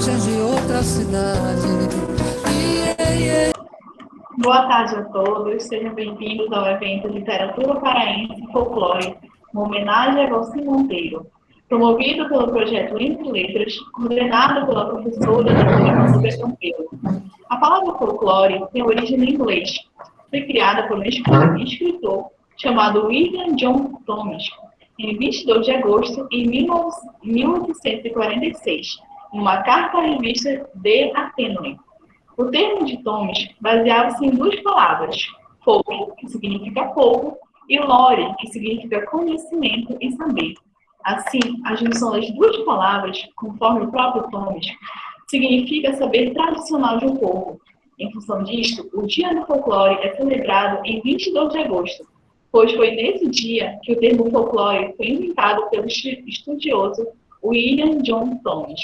margens de outra cidade. Boa tarde a todos, sejam bem-vindos ao evento Literatura Paraense e Folclore, uma homenagem a Valci Monteiro, promovido pelo projeto Entre Letras, coordenado pela professora doutora Nubia Campelo. A palavra folclore tem origem no inglês. Foi criada por um escritor chamado William John Thomas, em 22 de agosto de 1846, em uma carta à revista The Athenry. O termo de Thomas baseava-se em duas palavras, folk, que significa povo, e lore, que significa conhecimento e saber. Assim, a junção das duas palavras, conforme o próprio Thomas, significa saber tradicional de um povo. Em função disto, o Dia do Folclore é celebrado em 22 de agosto, pois foi nesse dia que o termo folclore foi inventado pelo estudioso William John Thomas.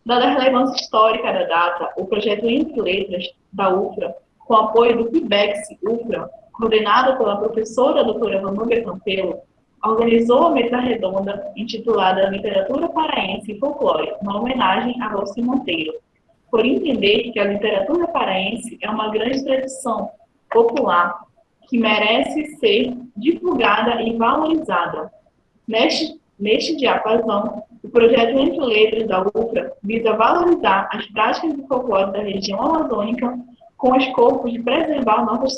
Dada a relevância histórica da data, o projeto Entre Letras, da UFRA, com apoio do PIBEX-UFRA, coordenado pela professora doutora Nubia Campelo, organizou a mesa redonda intitulada Literatura Paraense e Folclore, uma homenagem a Valci Monteiro, por entender que a literatura paraense é uma grande tradição popular que merece ser divulgada e valorizada. Neste diapasão, o projeto Entre Letras da UFRA visa valorizar as práticas do folclore da região amazônica com o escopo de preservar nossas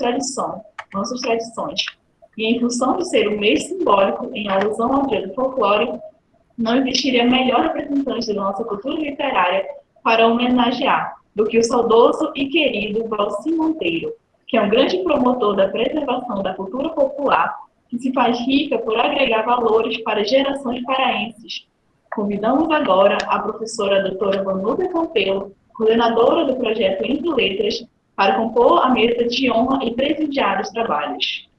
tradições. E em função de ser um mês simbólico em alusão ao Dia do Folclore, não existiria melhor representante da nossa cultura literária para homenagear do que o saudoso e querido Valci Monteiro, que é um grande promotor da preservação da cultura popular, que se faz rica por agregar valores para gerações paraenses. Convidamos agora a professora doutora Nubia Campelo, coordenadora do projeto Entre Letras, para compor a mesa de honra e presidiar os trabalhos.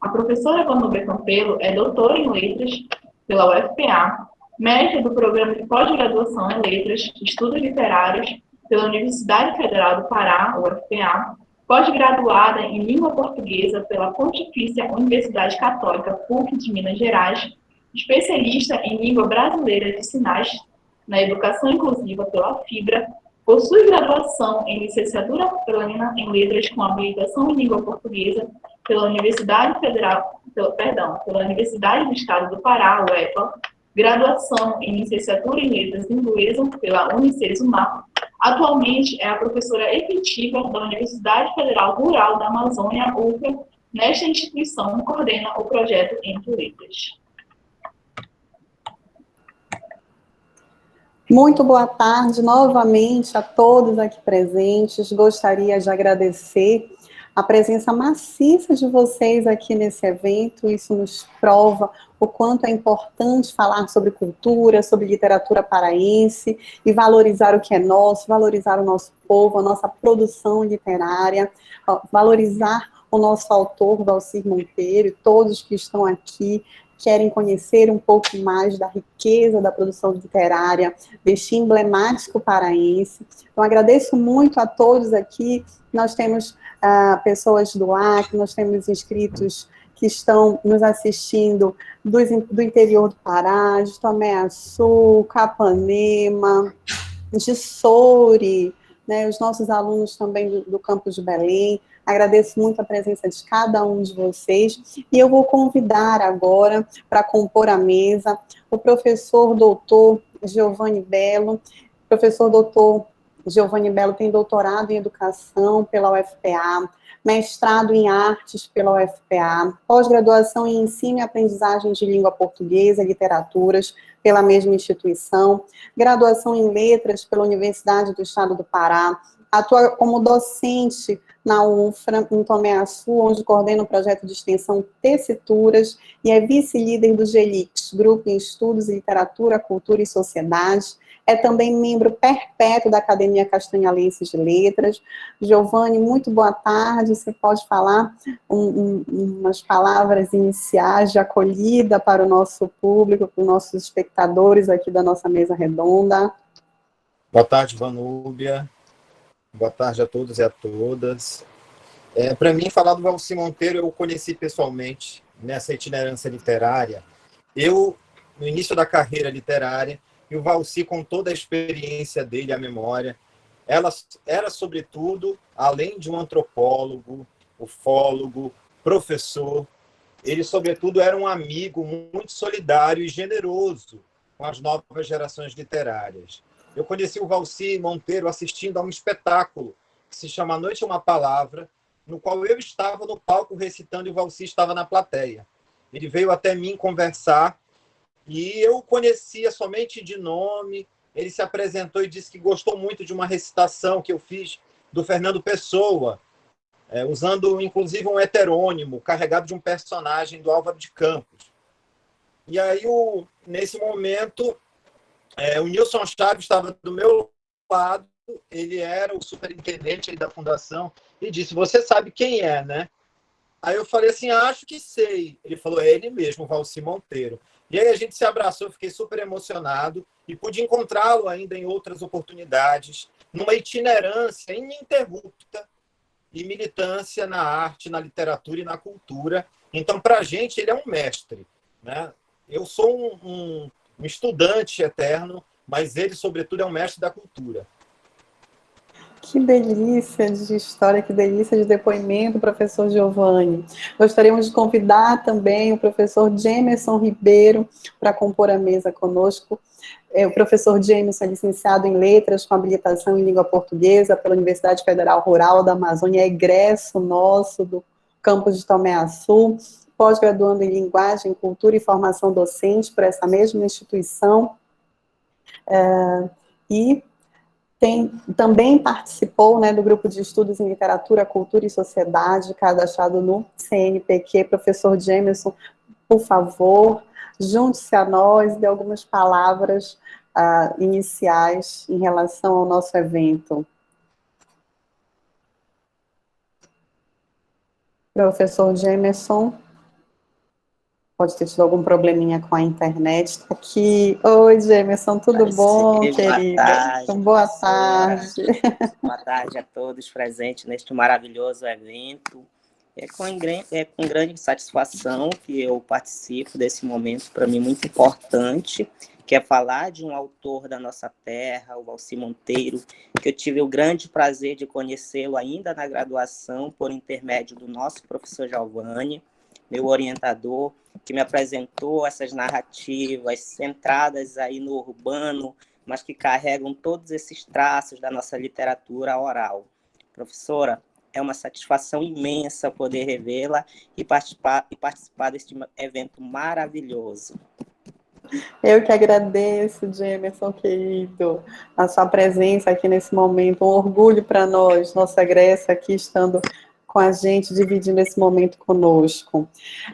A professora Nubia Campelo é doutora em Letras pela UFPA, mestre do Programa de Pós-Graduação em Letras, Estudos Literários pela Universidade Federal do Pará, UFPA, pós-graduada em Língua Portuguesa pela Pontifícia Universidade Católica PUC de Minas Gerais, especialista em Língua Brasileira de Sinais na Educação Inclusiva pela FIBRA, possui graduação em Licenciatura Plena em Letras com habilitação em Língua Portuguesa pela Universidade do Estado do Pará, UEPA, graduação em Licenciatura em Letras Inglesa pela Unicesumar. Atualmente é a professora efetiva da Universidade Federal Rural da Amazônia, UFRA. Nesta instituição, coordena o projeto Entre Letras. Muito boa tarde novamente a todos aqui presentes. Gostaria de agradecer a presença maciça de vocês aqui nesse evento. Isso nos prova o quanto é importante falar sobre cultura, sobre literatura paraense e valorizar o que é nosso, valorizar o nosso povo, a nossa produção literária, valorizar o nosso autor, Valci Monteiro, e todos que estão aqui querem conhecer um pouco mais da riqueza da produção literária deste emblemático paraense. Então, agradeço muito a todos aqui. Nós temos pessoas do Acre, nós temos inscritos que estão nos assistindo do interior do Pará, de Tomé-Açu, Capanema, de Soure, né, os nossos alunos também do campus de Belém. Agradeço muito a presença de cada um de vocês, e eu vou convidar agora para compor a mesa o professor doutor Giovanni Belo. Professor doutor Giovanni Belo tem doutorado em Educação pela UFPA, mestrado em Artes pela UFPA, pós-graduação em Ensino e Aprendizagem de Língua Portuguesa e Literaturas pela mesma instituição, graduação em Letras pela Universidade do Estado do Pará, atua como docente na UFRA, em Tomé-Açu, onde coordena o projeto de extensão Tessituras e é vice-líder do GELIX, Grupo em Estudos em Literatura, Cultura e Sociedade. É também membro perpétuo da Academia Castanhalense de Letras. Giovanni, muito boa tarde. Você pode falar umas palavras iniciais de acolhida para o nosso público, para os nossos espectadores aqui da nossa mesa redonda? Boa tarde, Vanúbia. Boa tarde a todos e a todas. Para mim, falar do Valci Monteiro, eu o conheci pessoalmente nessa itinerância literária. Eu, no início da carreira literária, e o Valci, com toda a experiência dele, a memória, ela era, sobretudo, além de um antropólogo, ufólogo, professor, ele, sobretudo, era um amigo muito solidário e generoso com as novas gerações literárias. Eu conheci o Valci Monteiro assistindo a um espetáculo que se chama A Noite é uma Palavra, no qual eu estava no palco recitando e o Valci estava na plateia. Ele veio até mim conversar e eu o conhecia somente de nome. Ele se apresentou e disse que gostou muito de uma recitação que eu fiz do Fernando Pessoa, usando, inclusive, um heterônimo, carregado de um personagem do Álvaro de Campos. E aí, nesse momento, o Nilson Chaves estava do meu lado, ele era o superintendente aí da fundação, e disse, você sabe quem é, né? Aí eu falei assim, acho que sei. Ele falou, é ele mesmo, o Valci Monteiro. E aí a gente se abraçou, fiquei super emocionado, e pude encontrá-lo ainda em outras oportunidades, numa itinerância ininterrupta e militância na arte, na literatura e na cultura. Então, para a gente, ele é um mestre, né? Eu sou um estudante eterno, mas ele, sobretudo, é um mestre da cultura. Que delícia de história, que delícia de depoimento, professor Giovanni. Gostaríamos de convidar também o professor Jamerson Ribeiro para compor a mesa conosco. O professor Jamerson é licenciado em Letras com habilitação em Língua Portuguesa pela Universidade Federal Rural da Amazônia, é egresso nosso do campus de Tomé-Açu, pós-graduando em Linguagem, Cultura e Formação Docente por essa mesma instituição, e também participou, né, do grupo de estudos em literatura, cultura e sociedade, cadastrado no CNPq. Professor Jamerson, por favor, junte-se a nós e dê algumas palavras iniciais em relação ao nosso evento. Professor Jamerson, pode ter tido algum probleminha com a internet. Está aqui. Oi, Jamerson, tudo bom, querida? Boa tarde, então, boa tarde. Boa tarde a todos presentes neste maravilhoso evento. É com grande satisfação que eu participo desse momento, para mim, muito importante, que é falar de um autor da nossa terra, o Valci Monteiro, que eu tive o grande prazer de conhecê-lo ainda na graduação, por intermédio do nosso professor Giovanni, meu orientador, que me apresentou essas narrativas centradas aí no urbano, mas que carregam todos esses traços da nossa literatura oral. Professora, é uma satisfação imensa poder revê-la e participar deste evento maravilhoso. Eu que agradeço, Jamerson, querido, a sua presença aqui nesse momento, um orgulho para nós, nossa egressa aqui estando com a gente, dividindo esse momento conosco.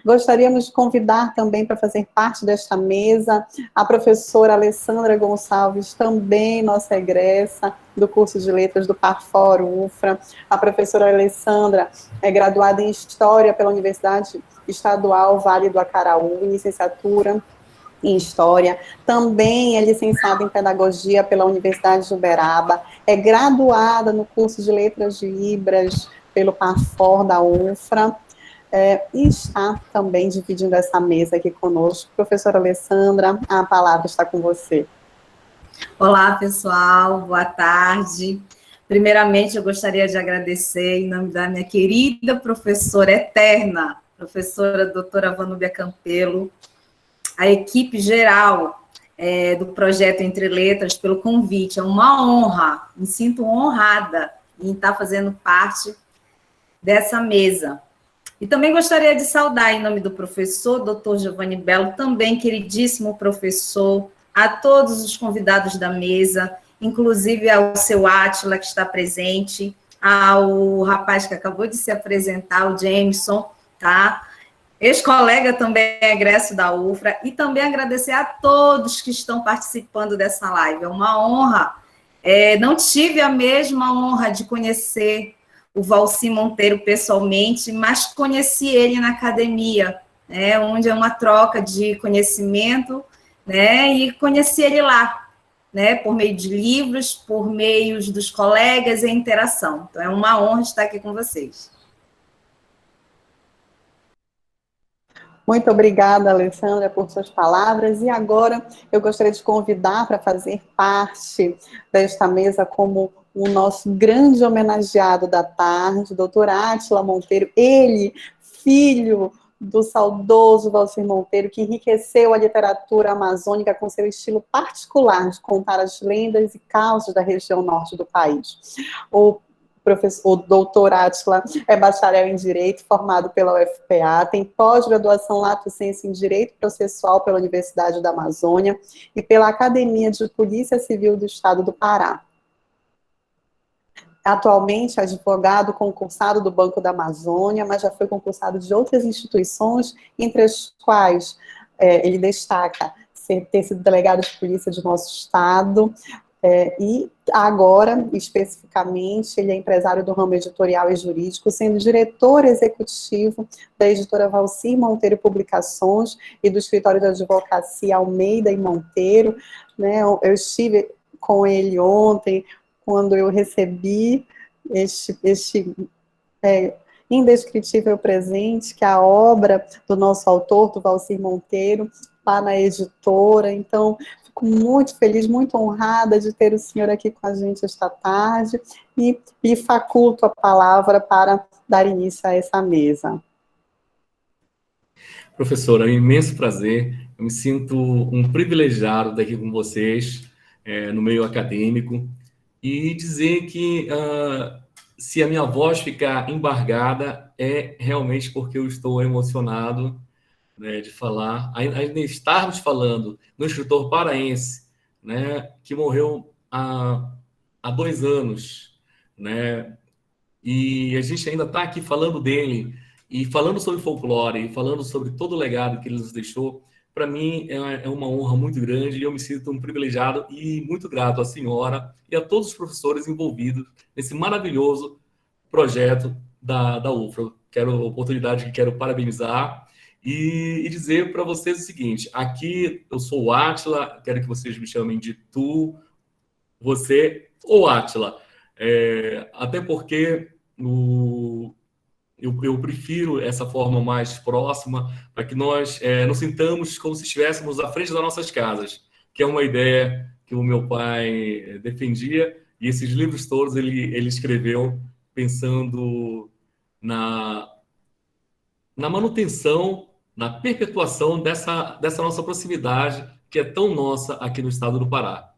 Gostaríamos de convidar também para fazer parte desta mesa a professora Alessandra Gonçalves, também nossa egressa do curso de Letras do Parfor UFRA. A professora Alessandra é graduada em História pela Universidade Estadual Vale do Acaraú, em licenciatura em História, também é licenciada em Pedagogia pela Universidade de Uberaba, é graduada no curso de Letras de Libras pelo Parfor da UFRA, e está também dividindo essa mesa aqui conosco. Professora Alessandra, a palavra está com você. Olá, pessoal, boa tarde. Primeiramente, eu gostaria de agradecer, em nome da minha querida professora eterna, professora doutora Vanúbia Campelo, a equipe geral do projeto Entre Letras, pelo convite. É uma honra, me sinto honrada em estar fazendo parte dessa mesa. E também gostaria de saudar, em nome do professor Dr. Giovanni Bello, também queridíssimo professor, a todos os convidados da mesa, inclusive ao seu Átila, que está presente, ao rapaz que acabou de se apresentar, o Jameson, tá? Ex-colega também egresso da UFRA, e também agradecer a todos que estão participando dessa live. É uma honra. Não tive a mesma honra de conhecer o Valci Monteiro pessoalmente, mas conheci ele na academia, onde é uma troca de conhecimento, e conheci ele lá. né, por meio de livros, por meio dos colegas e interação. Então, é uma honra estar aqui com vocês. Muito obrigada, Alessandra, por suas palavras. E agora eu gostaria de convidar para fazer parte desta mesa como o nosso grande homenageado da tarde, doutor Átila Monteiro, ele, filho do saudoso Valcir Monteiro, que enriqueceu a literatura amazônica com seu estilo particular de contar as lendas e causos da região norte do país. O doutor Átila é bacharel em Direito, formado pela UFPA, tem pós-graduação lato sensu em Direito Processual pela Universidade da Amazônia e pela Academia de Polícia Civil do Estado do Pará. Atualmente, advogado concursado do Banco da Amazônia, mas já foi concursado de outras instituições, entre as quais ele destaca ter sido delegado de polícia de nosso estado, e agora, especificamente, ele é empresário do ramo editorial e jurídico, sendo diretor executivo da editora Valcir Monteiro Publicações e do escritório de advocacia Almeida e Monteiro, né? Eu estive com ele ontem, quando eu recebi este indescritível presente, que é a obra do nosso autor, do Valcir Monteiro, lá na editora. Então, fico muito feliz, muito honrada de ter o senhor aqui com a gente esta tarde e lhe faculto a palavra para dar início a essa mesa. Professora, é um imenso prazer. Eu me sinto um privilegiado estar aqui com vocês no meio acadêmico e dizer que se a minha voz ficar embargada é realmente porque eu estou emocionado, né, de falar, ainda estarmos falando no escritor paraense, né, que morreu há 2 anos, né, e a gente ainda está aqui falando dele, e falando sobre folclore, e falando sobre todo o legado que ele nos deixou. Para mim é uma honra muito grande, e eu me sinto um privilegiado e muito grato à senhora e a todos os professores envolvidos nesse maravilhoso projeto da UFRA. Quero a oportunidade que quero parabenizar e dizer para vocês o seguinte: aqui eu sou o Átila, quero que vocês me chamem de tu, você ou Átila, até porque eu prefiro essa forma mais próxima, para que nós nos sintamos como se estivéssemos à frente das nossas casas, que é uma ideia que o meu pai defendia, e esses livros todos ele escreveu pensando na manutenção, na perpetuação dessa nossa proximidade, que é tão nossa aqui no estado do Pará.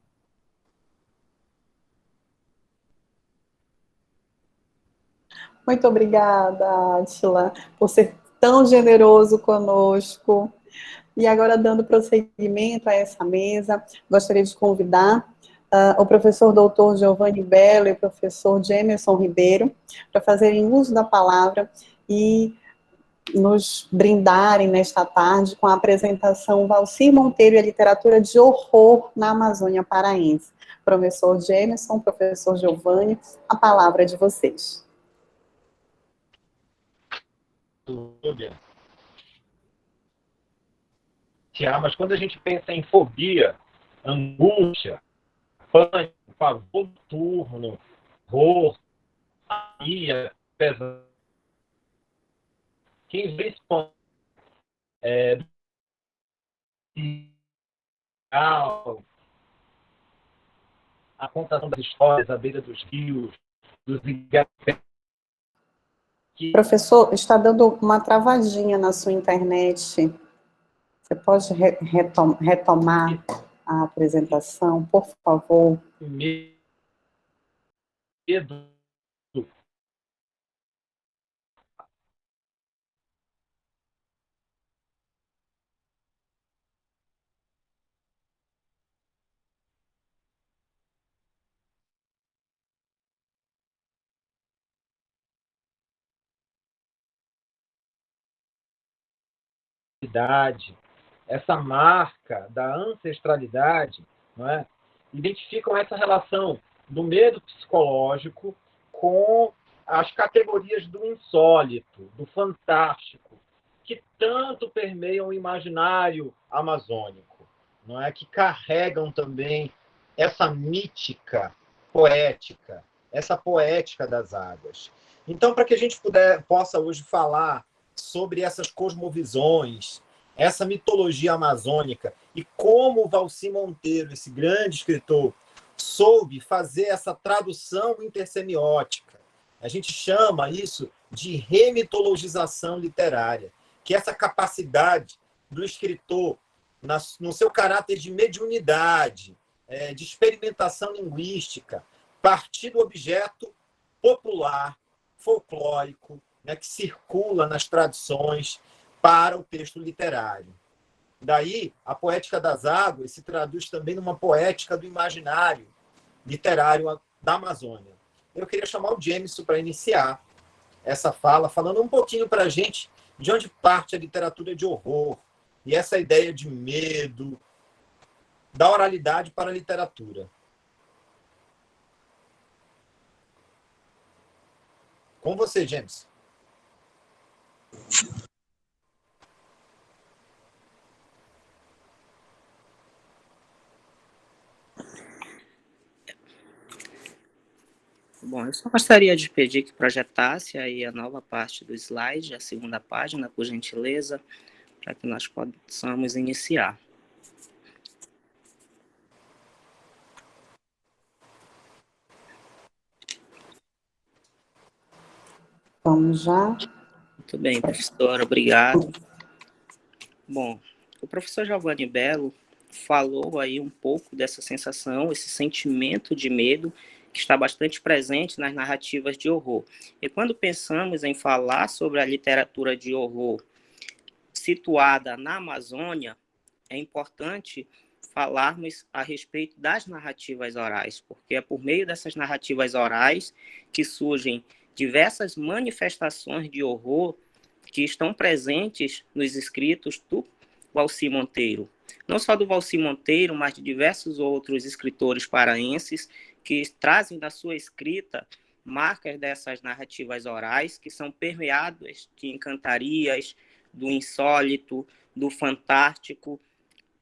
Muito obrigada, Átila, por ser tão generoso conosco. E agora, dando prosseguimento a essa mesa, gostaria de convidar o professor doutor Giovanni Bello e o professor Jamerson Ribeiro para fazerem uso da palavra e nos brindarem nesta tarde com a apresentação Valcir Monteiro e a literatura de horror na Amazônia Paraense. Professor Jamerson, professor Giovanni, a palavra é de vocês. Mas quando a gente pensa em fobia, angústia, pânico, pavor noturno, horror, agonia, pesado, quem vê isso a contação das histórias à beira dos rios, dos igapés. Professor, está dando uma travadinha na sua internet. Você pode retomar a apresentação, por favor? Medo. Essa marca da ancestralidade, não é? Identificam essa relação do medo psicológico com as categorias do insólito, do fantástico, que tanto permeiam o imaginário amazônico, não é? Que carregam também essa mítica poética, essa poética das águas. Então, para que a gente possa hoje falar sobre essas cosmovisões, essa mitologia amazônica e como o Valci Monteiro, esse grande escritor, soube fazer essa tradução intersemiótica. A gente chama isso de remitologização literária, que é essa capacidade do escritor, no seu caráter de mediunidade, de experimentação linguística, partir do objeto popular, folclórico, né, que circula nas tradições para o texto literário. Daí, a poética das águas se traduz também numa poética do imaginário literário da Amazônia. Eu queria chamar o Jameson para iniciar essa fala, falando um pouquinho para a gente de onde parte a literatura de horror e essa ideia de medo, da oralidade para a literatura. Com você, James. Bom, eu só gostaria de pedir que projetasse aí a nova parte do slide, a segunda página, por gentileza, para que nós possamos iniciar. Vamos já. Muito bem, professora, obrigado. Bom, o professor Giovanni Bello falou aí um pouco dessa sensação, esse sentimento de medo que está bastante presente nas narrativas de horror. E quando pensamos em falar sobre a literatura de horror situada na Amazônia, é importante falarmos a respeito das narrativas orais, porque é por meio dessas narrativas orais que surgem diversas manifestações de horror que estão presentes nos escritos do Valci Monteiro. Não só do Valci Monteiro, mas de diversos outros escritores paraenses que trazem da sua escrita marcas dessas narrativas orais que são permeadas de encantarias, do insólito, do fantástico.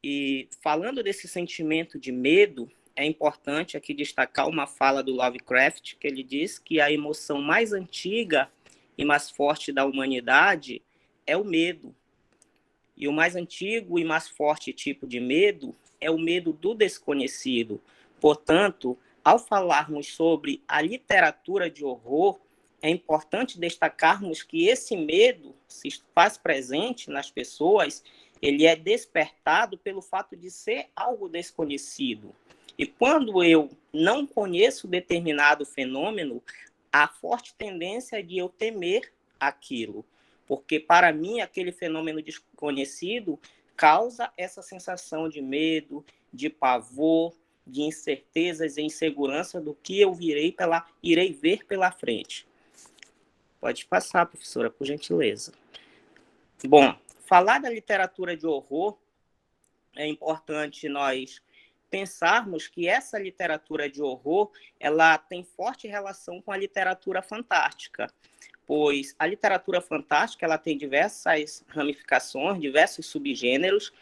E falando desse sentimento de medo, é importante aqui destacar uma fala do Lovecraft, que ele diz que a emoção mais antiga e mais forte da humanidade é o medo. E o mais antigo e mais forte tipo de medo é o medo do desconhecido. Portanto, ao falarmos sobre a literatura de horror, é importante destacarmos que esse medo se faz presente nas pessoas, ele é despertado pelo fato de ser algo desconhecido. E quando eu não conheço determinado fenômeno, há forte tendência de eu temer aquilo, porque para mim aquele fenômeno desconhecido causa essa sensação de medo, de pavor, de incertezas e insegurança do que eu irei ver pela frente. Pode passar, professora, por gentileza. Bom, falar da literatura de horror é importante nós pensarmos que essa literatura de horror ela tem forte relação com a literatura fantástica, pois a literatura fantástica ela tem diversas ramificações, diversos subgêneros,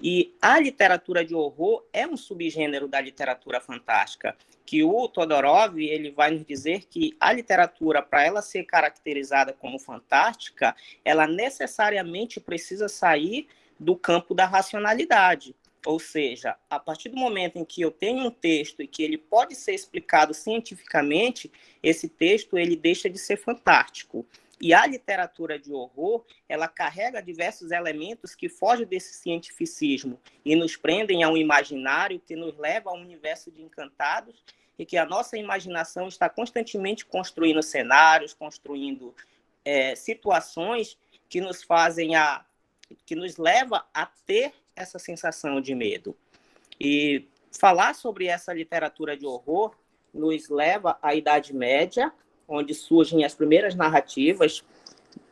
e a literatura de horror é um subgênero da literatura fantástica, que o Todorov ele vai nos dizer que a literatura, para ela ser caracterizada como fantástica, ela necessariamente precisa sair do campo da racionalidade. Ou seja, a partir do momento em que eu tenho um texto e que ele pode ser explicado cientificamente, esse texto ele deixa de ser fantástico. E a literatura de horror, ela carrega diversos elementos que fogem desse cientificismo e nos prendem a um imaginário que nos leva a um universo de encantados e que a nossa imaginação está constantemente construindo cenários, construindo situações que nos fazem que nos leva a ter essa sensação de medo. E falar sobre essa literatura de horror nos leva à Idade Média, onde surgem as primeiras narrativas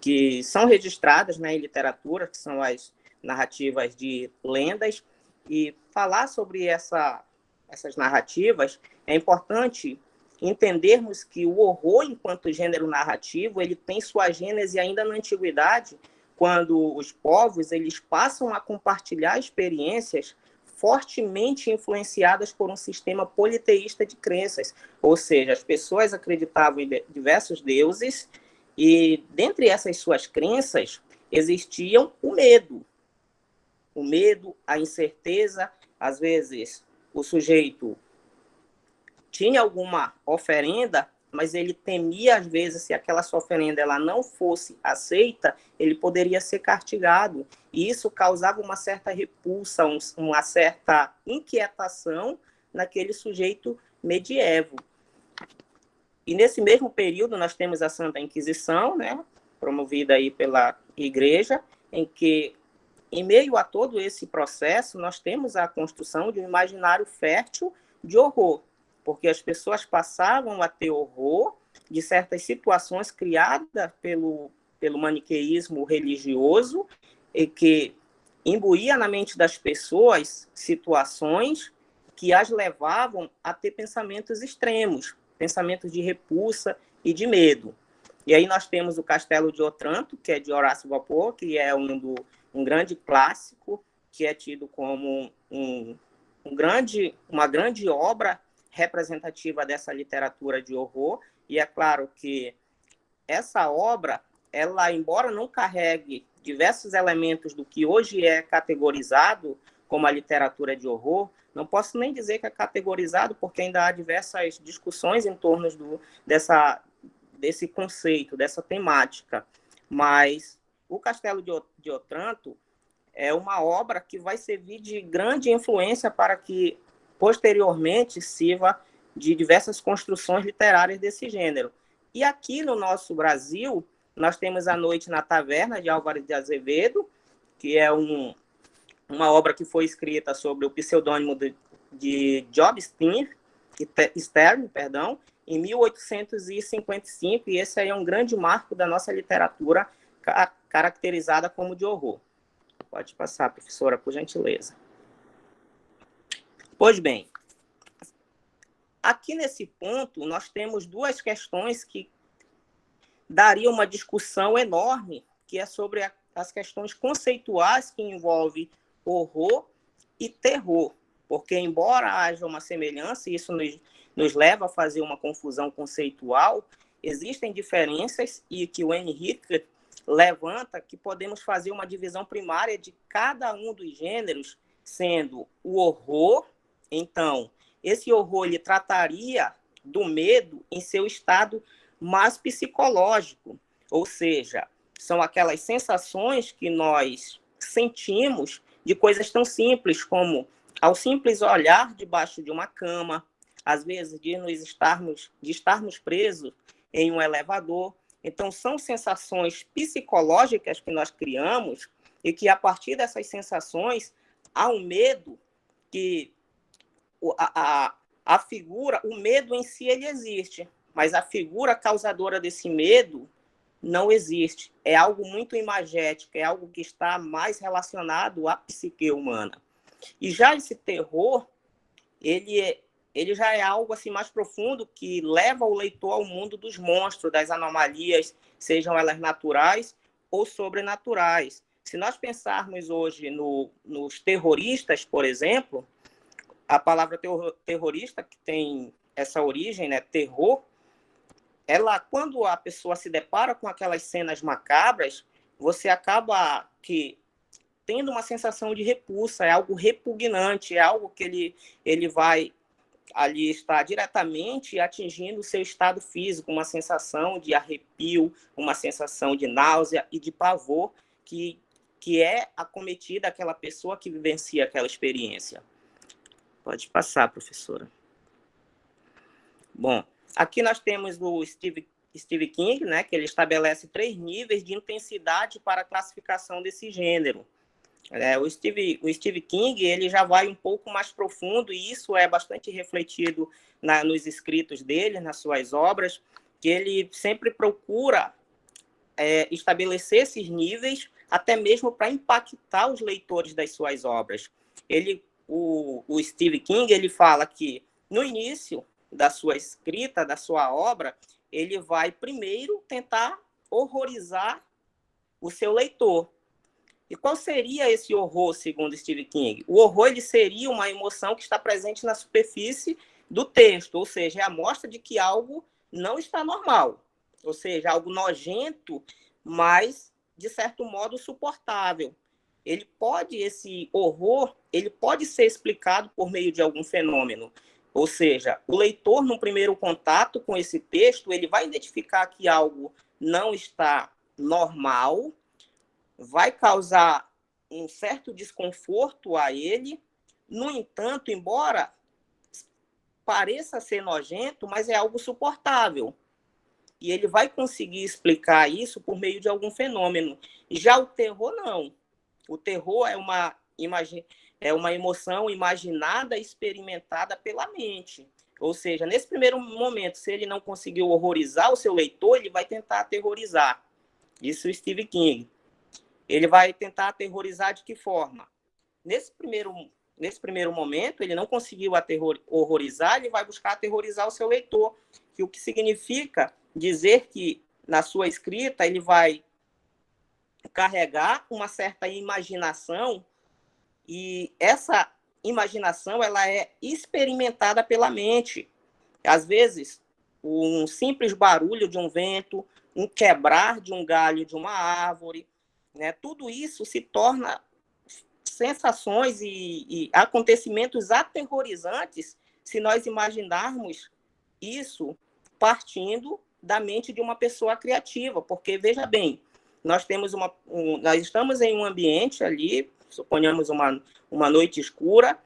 que são registradas em literatura, que são as narrativas de lendas. E falar sobre essas narrativas é importante entendermos que o horror, enquanto gênero narrativo, ele tem sua gênese ainda na antiguidade, quando os povos eles passam a compartilhar experiências fortemente influenciadas por um sistema politeísta de crenças, ou seja, as pessoas acreditavam em diversos deuses e, dentre essas suas crenças, existiam o medo, a incerteza. Às vezes, o sujeito tinha alguma oferenda, mas ele temia, às vezes, se aquela sua oferenda ela não fosse aceita, ele poderia ser castigado. E isso causava uma certa repulsa, uma certa inquietação naquele sujeito medievo. E nesse mesmo período nós temos a Santa Inquisição, né, promovida aí pela Igreja, em que, em meio a todo esse processo, nós temos a construção de um imaginário fértil de horror, porque as pessoas passavam a ter horror de certas situações criadas pelo maniqueísmo religioso, e que imbuía na mente das pessoas situações que as levavam a ter pensamentos extremos, pensamentos de repulsa e de medo. E aí nós temos o Castelo de Otranto, que é de Horácio Walpole, que é um grande clássico, que é tido como uma grande obra representativa dessa literatura de horror. E é claro que essa obra, ela, embora não carregue diversos elementos do que hoje é categorizado como a literatura de horror, não posso nem dizer que é categorizado, porque ainda há diversas discussões em torno desse conceito, dessa temática. Mas o Castelo de Otranto é uma obra que vai servir de grande influência para que, posteriormente, sirva de diversas construções literárias desse gênero. E aqui no nosso Brasil, nós temos A Noite na Taverna, de Álvares de Azevedo, que é uma obra que foi escrita sobre o pseudônimo de Job Stern, em 1855, e esse aí é um grande marco da nossa literatura caracterizada como de horror. Pode passar, professora, por gentileza. Pois bem, aqui nesse ponto, nós temos duas questões que dariam uma discussão enorme, que é sobre as questões conceituais que envolvem horror e terror, porque, embora haja uma semelhança, e isso nos leva a fazer uma confusão conceitual, existem diferenças, e que o Henrique levanta que podemos fazer uma divisão primária de cada um dos gêneros, sendo o horror. Então, esse horror ele trataria do medo em seu estado mais psicológico, ou seja, são aquelas sensações que nós sentimos de coisas tão simples como ao simples olhar debaixo de uma cama, às vezes de estarmos presos em um elevador. Então, são sensações psicológicas que nós criamos e que, a partir dessas sensações, há um medo que a figura, o medo em si, ele existe, mas a figura causadora desse medo não existe. É algo muito imagético, é algo que está mais relacionado à psique humana. E já esse terror, ele já é algo assim mais profundo, que leva o leitor ao mundo dos monstros, das anomalias, sejam elas naturais ou sobrenaturais. Se nós pensarmos hoje nos terroristas, por exemplo, a palavra terrorista, que tem essa origem, né, terror, ela, quando a pessoa se depara com aquelas cenas macabras, você acaba tendo uma sensação de repulsa, é algo repugnante, é algo que ele vai ali estar diretamente atingindo o seu estado físico, uma sensação de arrepio, uma sensação de náusea e de pavor que é acometida aquela pessoa que vivencia aquela experiência. Pode passar, professora. Bom, aqui nós temos o Stephen King, né, que ele estabelece 3 níveis de intensidade para a classificação desse gênero. O Stephen King ele já vai um pouco mais profundo, e isso é bastante refletido nos escritos dele, nas suas obras, que ele sempre procura estabelecer esses níveis, até mesmo para impactar os leitores das suas obras. O Stephen King ele fala que, no início da sua escrita, da sua obra, ele vai primeiro tentar horrorizar o seu leitor. E qual seria esse horror, segundo Stephen King? O horror ele seria uma emoção que está presente na superfície do texto, ou seja, é a mostra de que algo não está normal, ou seja, algo nojento, mas, de certo modo, suportável. Esse horror, ele pode ser explicado por meio de algum fenômeno. Ou seja, o leitor, no primeiro contato com esse texto, ele vai identificar que algo não está normal, vai causar um certo desconforto a ele. No entanto, embora pareça ser nojento, mas é algo suportável. E ele vai conseguir explicar isso por meio de algum fenômeno. Já o terror, não. O terror é uma emoção imaginada, experimentada pela mente. Ou seja, nesse primeiro momento, se ele não conseguiu horrorizar o seu leitor, ele vai tentar aterrorizar. Isso é o Stephen King. Ele vai tentar aterrorizar de que forma? Nesse primeiro momento, ele não conseguiu horrorizar, ele vai buscar aterrorizar o seu leitor, o que significa dizer que, na sua escrita, ele vai carregar uma certa imaginação, e essa imaginação ela é experimentada pela mente. Às vezes, um simples barulho de um vento, um quebrar de um galho de uma árvore, né? Tudo isso se torna sensações e acontecimentos aterrorizantes se nós imaginarmos isso partindo da mente de uma pessoa criativa, porque, veja bem, nós estamos em um ambiente ali, suponhamos uma noite escura,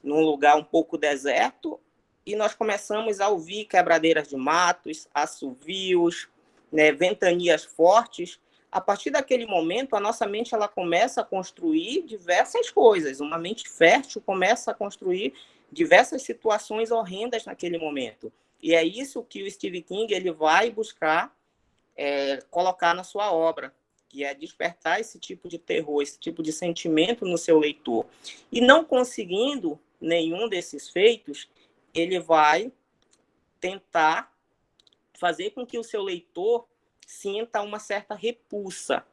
num lugar um pouco deserto, e nós começamos a ouvir quebradeiras de matos, assovios, né, ventanias fortes. A partir daquele momento, a nossa mente ela começa a construir diversas coisas. Uma mente fértil começa a construir diversas situações horrendas naquele momento. E é isso que o Stephen King ele vai buscar colocar na sua obra, que é despertar esse tipo de terror, esse tipo de sentimento no seu leitor. E não conseguindo nenhum desses feitos, ele vai tentar fazer com que o seu leitor sinta uma certa repulsa.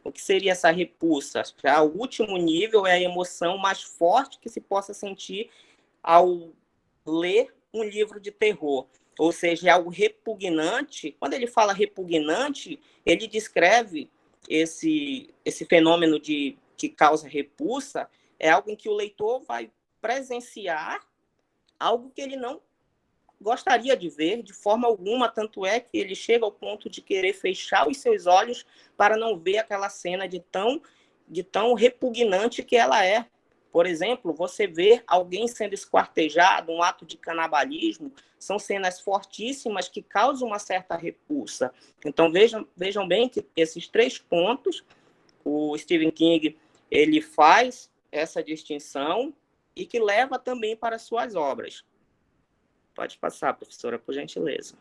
O que seria essa repulsa? Já o último nível é a emoção mais forte que se possa sentir ao ler um livro de terror. Ou seja, é algo repugnante. Quando ele fala repugnante, ele descreve esse fenômeno que causa repulsa, é algo em que o leitor vai presenciar algo que ele não gostaria de ver de forma alguma, tanto é que ele chega ao ponto de querer fechar os seus olhos para não ver aquela cena de tão repugnante que ela é. Por exemplo, você vê alguém sendo esquartejado, um ato de canibalismo, são cenas fortíssimas que causam uma certa repulsa. Então, vejam bem que esses 3 pontos, o Stephen King ele faz essa distinção e que leva também para suas obras. Pode passar, professora, por gentileza.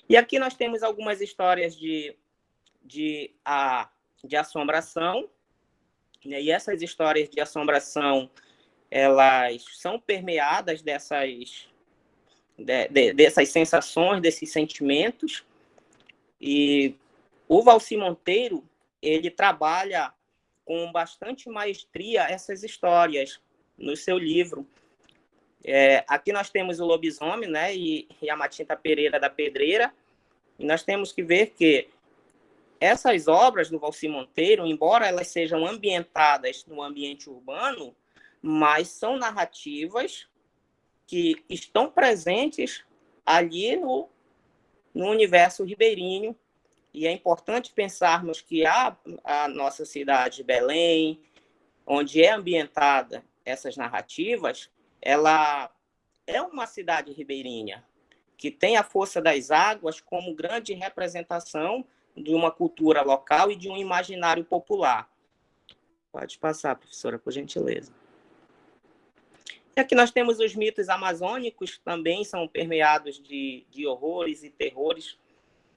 E aqui nós temos algumas histórias de assombração, né? E essas histórias de assombração, elas são permeadas dessas sensações, desses sentimentos. E o Valci Monteiro, ele trabalha com bastante maestria essas histórias no seu livro. Aqui nós temos o lobisomem, né, e a Matinta Pereira da Pedreira, e nós temos que ver que essas obras do Valci Monteiro, embora elas sejam ambientadas no ambiente urbano, mas são narrativas que estão presentes ali no universo ribeirinho, e é importante pensarmos que a nossa cidade de Belém, onde é ambientada essas narrativas, ela é uma cidade ribeirinha, que tem a força das águas como grande representação de uma cultura local e de um imaginário popular. Pode passar, professora, por gentileza. E aqui nós temos os mitos amazônicos, também são permeados de horrores e terrores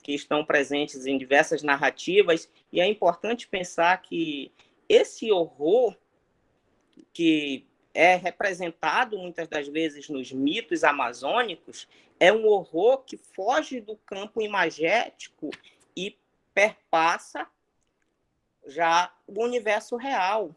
que estão presentes em diversas narrativas, e é importante pensar que esse horror que é representado muitas das vezes nos mitos amazônicos é um horror que foge do campo imagético e perpassa já o universo real.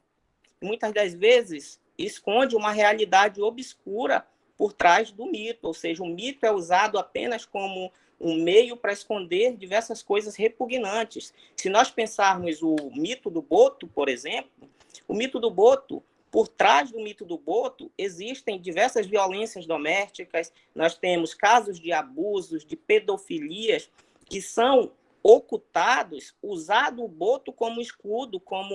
Muitas das vezes esconde uma realidade obscura por trás do mito, ou seja, o mito é usado apenas como um meio para esconder diversas coisas repugnantes. Se nós pensarmos o mito do Boto, por exemplo, o mito do Boto, por trás do mito do Boto, existem diversas violências domésticas, nós temos casos de abusos, de pedofilias, que são ocultados, usado o Boto como escudo, como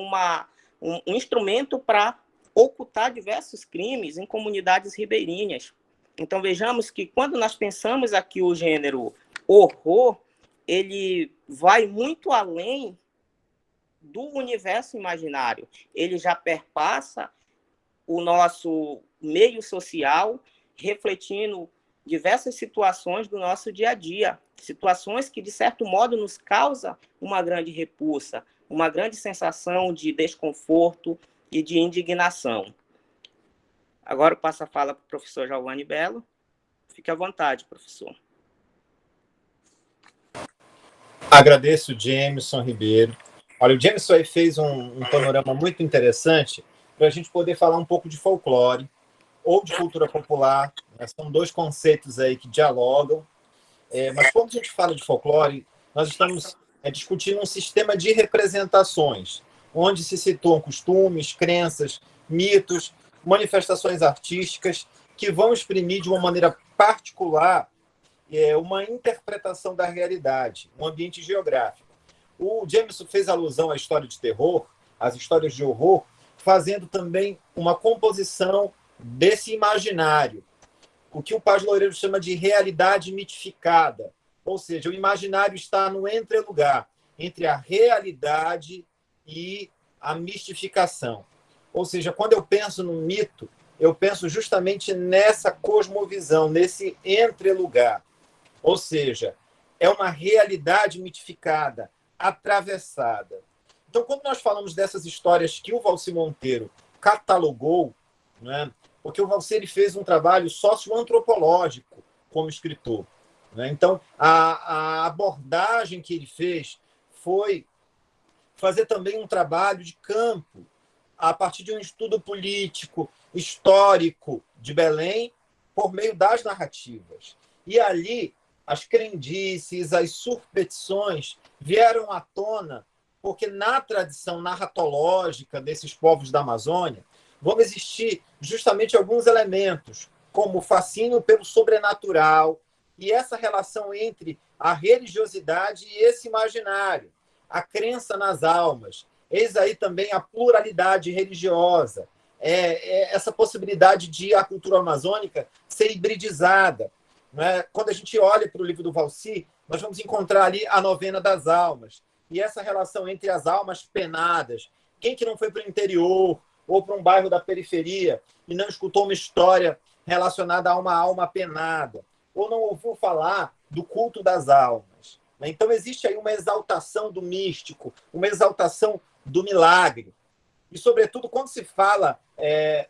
um instrumento para ocultar diversos crimes em comunidades ribeirinhas. Então, vejamos que quando nós pensamos aqui o gênero horror, ele vai muito além do universo imaginário. Ele já perpassa o nosso meio social, refletindo diversas situações do nosso dia a dia, situações que, de certo modo, nos causam uma grande repulsa, uma grande sensação de desconforto e de indignação. Agora eu passo a fala para o professor Giovanni Bello. Fique à vontade, professor. Agradeço o Jameson Ribeiro. Olha, o Jameson aí fez um panorama muito interessante para a gente poder falar um pouco de folclore ou de cultura popular. Né? São dois conceitos aí que dialogam. Mas quando a gente fala de folclore, nós estamos discutindo um sistema de representações, onde se situam costumes, crenças, mitos, manifestações artísticas que vão exprimir de uma maneira particular uma interpretação da realidade, um ambiente geográfico. O Jameson fez alusão à história de terror, às histórias de horror, fazendo também uma composição desse imaginário, o que o Paz Loureiro chama de realidade mitificada, ou seja, o imaginário está no entrelugar entre a realidade e a mistificação. Ou seja, quando eu penso no mito, eu penso justamente nessa cosmovisão, nesse entrelugar. Ou seja, é uma realidade mitificada, atravessada. Então, quando nós falamos dessas histórias que o Valci Monteiro catalogou, né, porque o Valci ele fez um trabalho socioantropológico como escritor. Né? Então, a abordagem que ele fez foi fazer também um trabalho de campo, a partir de um estudo político, histórico de Belém, por meio das narrativas. E ali, as crendices, as superstições vieram à tona, porque na tradição narratológica desses povos da Amazônia, vão existir justamente alguns elementos, como o fascínio pelo sobrenatural e essa relação entre a religiosidade e esse imaginário, a crença nas almas. Eis aí também a pluralidade religiosa, essa possibilidade de a cultura amazônica ser hibridizada. Né? Quando a gente olha para o livro do Valci, nós vamos encontrar ali a novena das almas, e essa relação entre as almas penadas. Quem que não foi para o interior ou para um bairro da periferia e não escutou uma história relacionada a uma alma penada, ou não ouviu falar do culto das almas? Então, existe aí uma exaltação do místico, uma exaltação do milagre. E, sobretudo, quando se fala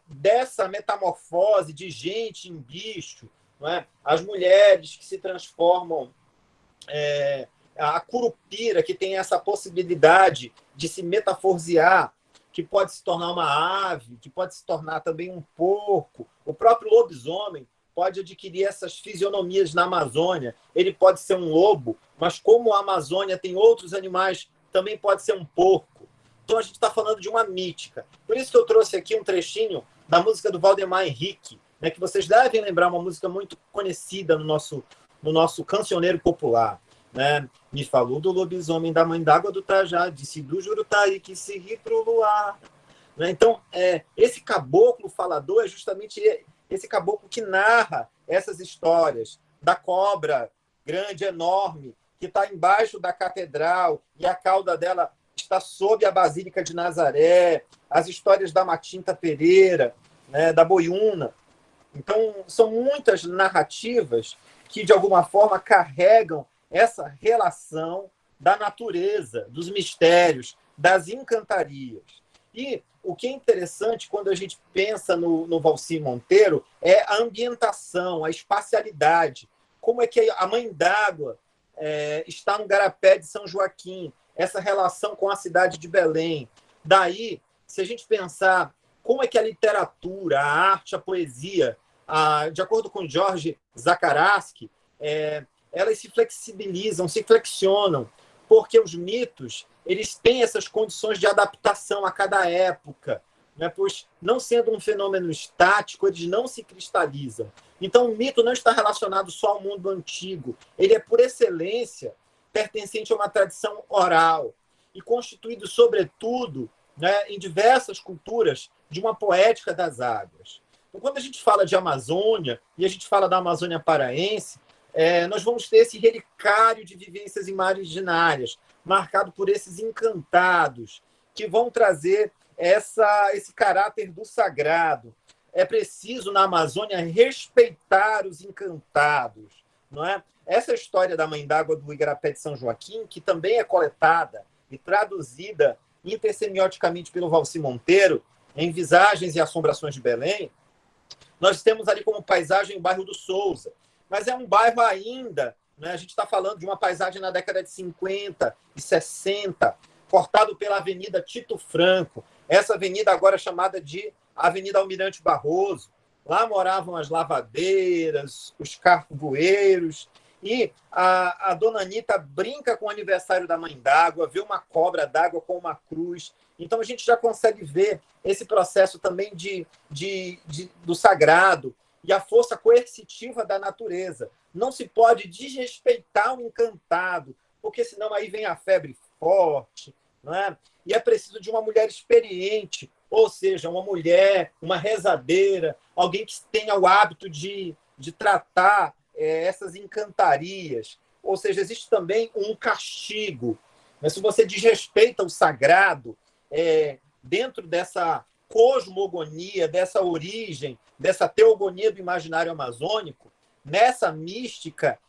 dessa metamorfose de gente em bicho, não é? As mulheres que se transformam, a curupira, que tem essa possibilidade de se metaforzear, que pode se tornar uma ave, que pode se tornar também um porco. O próprio lobisomem pode adquirir essas fisionomias na Amazônia. Ele pode ser um lobo, mas como a Amazônia tem outros animais, também pode ser um porco. Então a gente está falando de uma mítica. Por isso que eu trouxe aqui um trechinho da música do Valdemar Henrique, né, que vocês devem lembrar, uma música muito conhecida no nosso cancioneiro popular. Né? Me falou do lobisomem da mãe d'água do Trajá, disse do Jurutaí que se ri pro luar. Né? Então, esse caboclo falador é justamente esse caboclo que narra essas histórias da cobra grande, enorme, que está embaixo da catedral e a cauda dela está sob a Basílica de Nazaré, as histórias da Matinta Pereira, né, da Boiúna. Então, são muitas narrativas que, de alguma forma, carregam essa relação da natureza, dos mistérios, das encantarias. E o que é interessante quando a gente pensa no Valci Monteiro é a ambientação, a espacialidade. Como é que a Mãe d'Água está no Garapé de São Joaquim? essa relação com a cidade de Belém. Daí, se a gente pensar como é que a literatura, a arte, a poesia, de acordo com George Zacharaski, elas se flexibilizam, se flexionam, porque os mitos eles têm essas condições de adaptação a cada época, né? Pois, não sendo um fenômeno estático, eles não se cristalizam. Então, o mito não está relacionado só ao mundo antigo, ele é, por excelência, pertencente a uma tradição oral e constituído, sobretudo, né, em diversas culturas, de uma poética das águas. Então, quando a gente fala de Amazônia, e a gente fala da Amazônia paraense, nós vamos ter esse relicário de vivências imaginárias, marcado por esses encantados, que vão trazer esse caráter do sagrado. É preciso, na Amazônia, respeitar os encantados, não é? Essa história da Mãe d'Água do Igarapé de São Joaquim, que também é coletada e traduzida intersemioticamente pelo Valci Monteiro, em Visagens e Assombrações de Belém, nós temos ali como paisagem o bairro do Souza, mas é um bairro ainda, né, a gente está falando de uma paisagem na década de 50 e 60, cortado pela Avenida Tito Franco, essa avenida agora chamada de Avenida Almirante Barroso. Lá moravam as lavadeiras, os carvoeiros, e a dona Anitta brinca com o aniversário da Mãe d'Água, vê uma cobra d'água com uma cruz. Então, a gente já consegue ver esse processo também do sagrado e a força coercitiva da natureza. Não se pode desrespeitar o encantado, porque senão aí vem a febre forte, não é? E é preciso de uma mulher experiente, ou seja, uma mulher, uma rezadeira, alguém que tenha o hábito de tratar essas encantarias. Ou seja, existe também um castigo. Mas se você desrespeita o sagrado, dentro dessa cosmogonia, dessa origem, dessa teogonia do imaginário amazônico, nessa mística,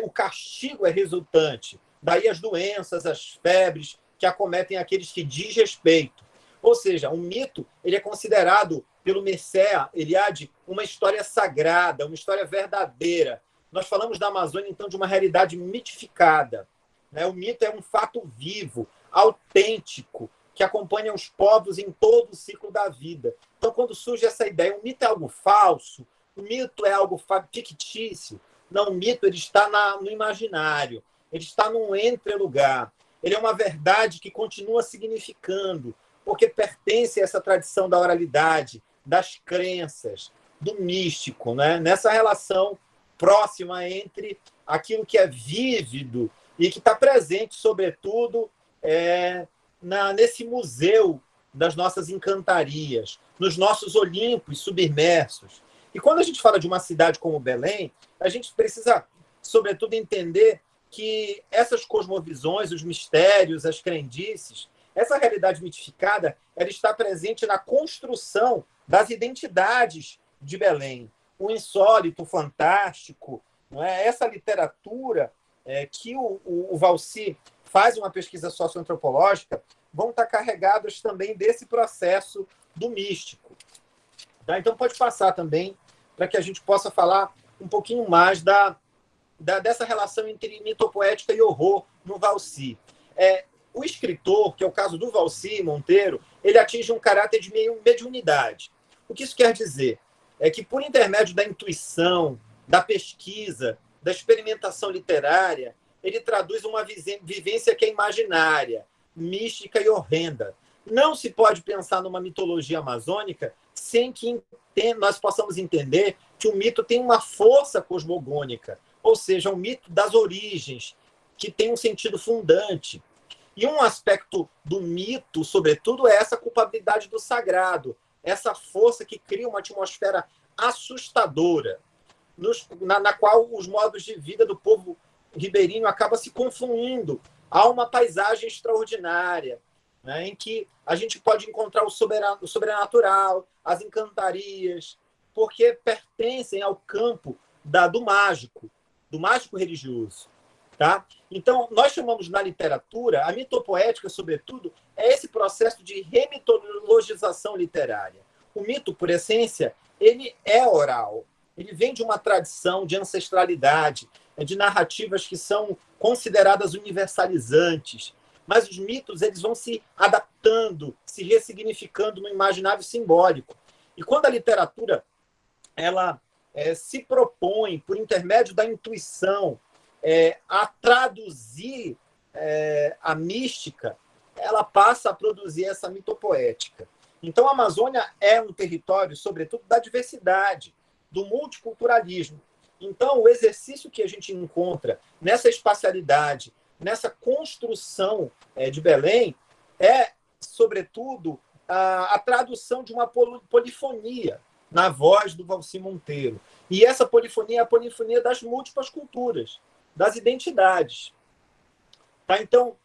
o castigo é resultante. Daí as doenças, as febres que acometem aqueles que desrespeitam. Ou seja, um mito ele é considerado pelo Mircea Eliade uma história sagrada, uma história verdadeira. Nós falamos da Amazônia, então, de uma realidade mitificada, né? O mito é um fato vivo, autêntico, que acompanha os povos em todo o ciclo da vida. Então, quando surge essa ideia, o mito é algo falso, o mito é algo fictício. Não, o mito ele está no imaginário, ele está num entrelugar. Ele é uma verdade que continua significando, porque pertence a essa tradição da oralidade, das crenças, do místico, né? Nessa relação próxima entre aquilo que é vívido e que está presente, sobretudo, nesse museu das nossas encantarias, nos nossos Olimpos submersos. E quando a gente fala de uma cidade como Belém, a gente precisa, sobretudo, entender que essas cosmovisões, os mistérios, as crendices, essa realidade mitificada, ela está presente na construção das identidades de Belém. O insólito, o fantástico, não é? Essa literatura que o Valci faz uma pesquisa socioantropológica, vão estar carregadas também desse processo do místico. Tá? Então, pode passar também para que a gente possa falar um pouquinho mais dessa relação entre mitopoética e horror no Valci. O escritor, que é o caso do Valci Monteiro, ele atinge um caráter de mediunidade. O que isso quer dizer? É que, por intermédio da intuição, da pesquisa, da experimentação literária, ele traduz uma vivência que é imaginária, mística e horrenda. Não se pode pensar numa mitologia amazônica sem que nós possamos entender que o mito tem uma força cosmogônica, ou seja, um mito das origens, que tem um sentido fundante. E um aspecto do mito, sobretudo, é essa culpabilidade do sagrado, essa força que cria uma atmosfera assustadora, na qual os modos de vida do povo ribeirinho acabam se confluindo a uma paisagem extraordinária, né, em que a gente pode encontrar o sobrenatural, as encantarias, porque pertencem ao campo do mágico religioso. Tá? Então, nós chamamos na literatura, a mitopoética, sobretudo, é esse processo de remitologização literária. O mito, por essência, ele é oral. Ele vem de uma tradição de ancestralidade, de narrativas que são consideradas universalizantes. mas os mitos eles vão se adaptando, se ressignificando no imaginário simbólico. E quando a literatura ela se propõe, por intermédio da intuição, a traduzir a mística, ela passa a produzir essa mitopoética. Então, a Amazônia é um território, sobretudo, da diversidade, do multiculturalismo. Então, o exercício que a gente encontra nessa espacialidade, nessa construção de Belém, é, sobretudo, a tradução de uma polifonia na voz do Valci Monteiro. E essa polifonia é a polifonia das múltiplas culturas, das identidades. Tá? Então,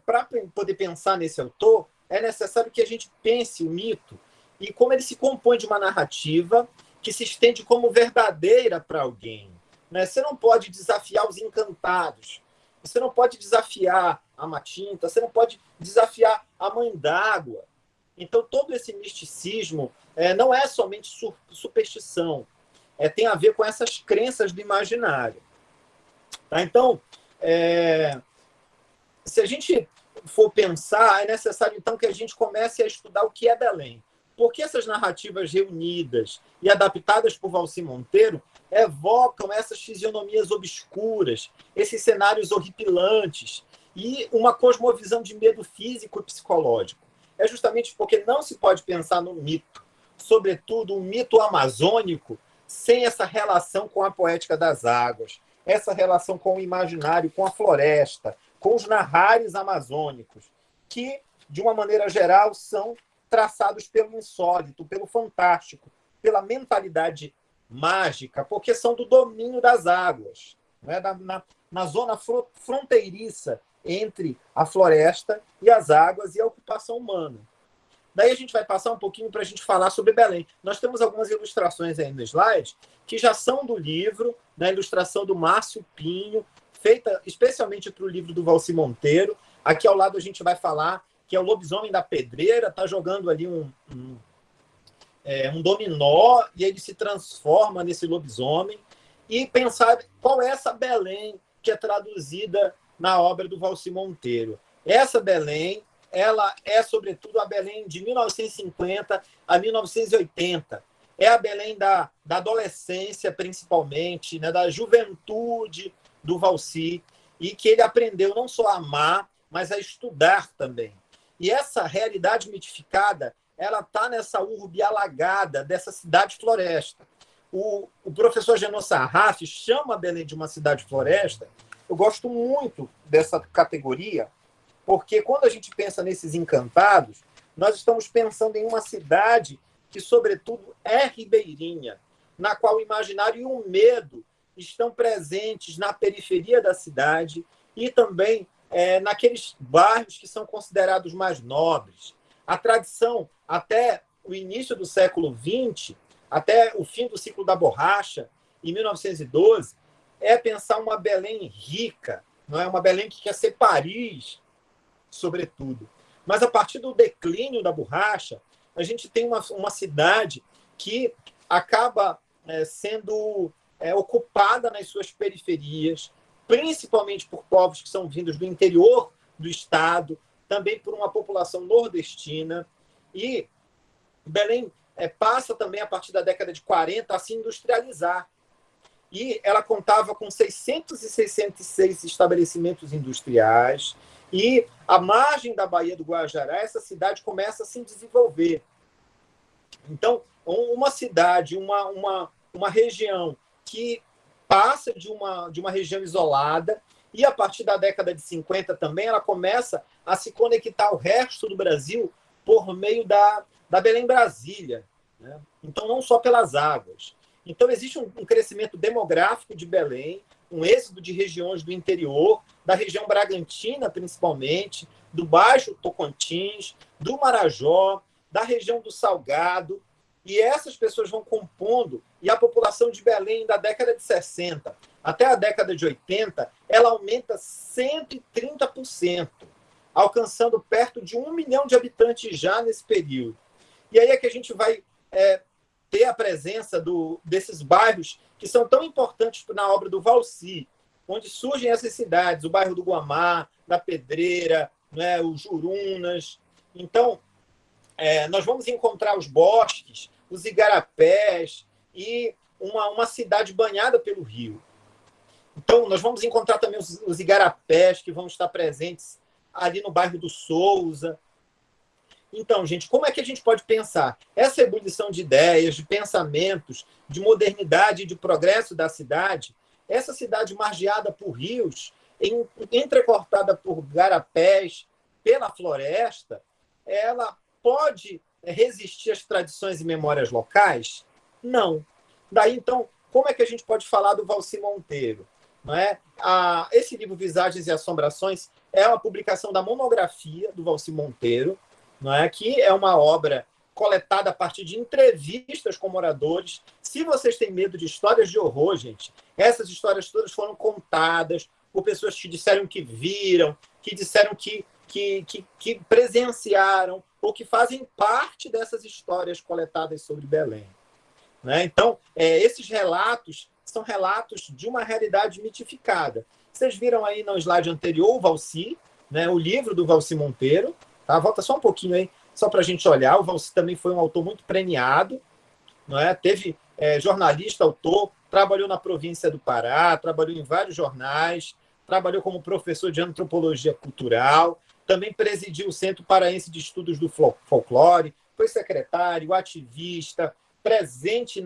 para poder pensar nesse autor, é necessário que a gente pense o mito e como ele se compõe de uma narrativa que se estende como verdadeira para alguém. Né? Você não pode desafiar os encantados, você não pode desafiar a Matinta, você não pode desafiar a Mãe d'Água. Então, todo esse misticismo não é somente superstição, tem a ver com essas crenças do imaginário. Tá? Então, se a gente for pensar, é necessário, então, que a gente comece a estudar o que é Belém. Porque essas narrativas reunidas e adaptadas por Valci Monteiro evocam essas fisionomias obscuras, esses cenários horripilantes e uma cosmovisão de medo físico e psicológico. É justamente porque não se pode pensar no mito, sobretudo um mito amazônico, sem essa relação com a poética das águas, essa relação com o imaginário, com a floresta, com os narrares amazônicos, que, de uma maneira geral, são traçados pelo insólito, pelo fantástico, pela mentalidade mágica, porque são do domínio das águas, né? na zona fronteiriça entre a floresta e as águas e a ocupação humana. Daí a gente vai passar um pouquinho para a gente falar sobre Belém. Nós temos algumas ilustrações aí no slide que já são do livro, na ilustração do Márcio Pinho, feita especialmente para o livro do Valci Monteiro. Aqui ao lado a gente vai falar que é o lobisomem da pedreira, está jogando ali um dominó e ele se transforma nesse lobisomem. E pensar qual é essa Belém que é traduzida na obra do Valci Monteiro. Essa Belém, ela é, sobretudo, a Belém de 1950 a 1980. É a Belém da adolescência, principalmente, né, da juventude do Valci, e que ele aprendeu não só a amar, mas a estudar também. E essa realidade mitificada, ela está nessa urbe alagada dessa cidade-floresta. O professor Genô Sarraf chama Belém de uma cidade-floresta. Eu gosto muito dessa categoria, porque quando a gente pensa nesses encantados, nós estamos pensando em uma cidade que, sobretudo, é ribeirinha, na qual o imaginário e o medo estão presentes na periferia da cidade e também naqueles bairros que são considerados mais nobres. A tradição, até o início do século XX, até o fim do ciclo da borracha, em 1912, é pensar uma Belém rica, não é uma Belém que quer ser Paris, sobretudo. Mas a partir do declínio da borracha, a gente tem uma cidade que acaba sendo ocupada nas suas periferias, principalmente por povos que são vindos do interior do estado, também por uma população nordestina. E Belém passa também, a partir da década de 40, a se industrializar. E ela contava com 666 estabelecimentos industriais, e à margem da Baía do Guajará, essa cidade começa a se desenvolver. Então, uma cidade, uma região que passa de uma região isolada, e a partir da década de 50 também, ela começa a se conectar ao resto do Brasil por meio da Belém-Brasília, né? Então, não só pelas águas. Então, existe um crescimento demográfico de Belém, um êxodo de regiões do interior, da região Bragantina, principalmente, do Baixo Tocantins, do Marajó, da região do Salgado, e essas pessoas vão compondo, e a população de Belém, da década de 60 até a década de 80, ela aumenta 130%, alcançando perto de 1 milhão de habitantes já nesse período. E aí é que a gente vai ter a presença desses bairros que são tão importantes na obra do Valci, onde surgem essas cidades, o bairro do Guamá, da Pedreira, né, os jurunas. Então, nós vamos encontrar os bosques, os igarapés e uma cidade banhada pelo rio. Então, nós vamos encontrar também os igarapés que vão estar presentes ali no bairro do Souza. Então, gente, como é que a gente pode pensar essa ebulição de ideias, de pensamentos, de modernidade e de progresso da cidade, essa cidade margeada por rios, entrecortada por garapés, pela floresta, ela pode resistir às tradições e memórias locais? Não. Daí, então, como é que a gente pode falar do Valci Monteiro? Não é? Esse livro, Visagens e Assombrações, é uma publicação da monografia do Valci Monteiro, não é? Que é uma obra coletada a partir de entrevistas com moradores. Se vocês têm medo de histórias de horror, gente, essas histórias todas foram contadas por pessoas que disseram que viram, que disseram que presenciaram ou que fazem parte dessas histórias coletadas sobre Belém. Né? Então, esses relatos são relatos de uma realidade mitificada. Vocês viram aí no slide anterior o Valci, né? O livro do Valci Monteiro. Tá? Volta só um pouquinho aí, só para a gente olhar. O Valci também foi um autor muito premiado. Não é? Teve jornalista, autor, trabalhou na província do Pará, trabalhou em vários jornais, trabalhou como professor de antropologia cultural, também presidiu o Centro Paraense de Estudos do Folclore, foi secretário, ativista, presente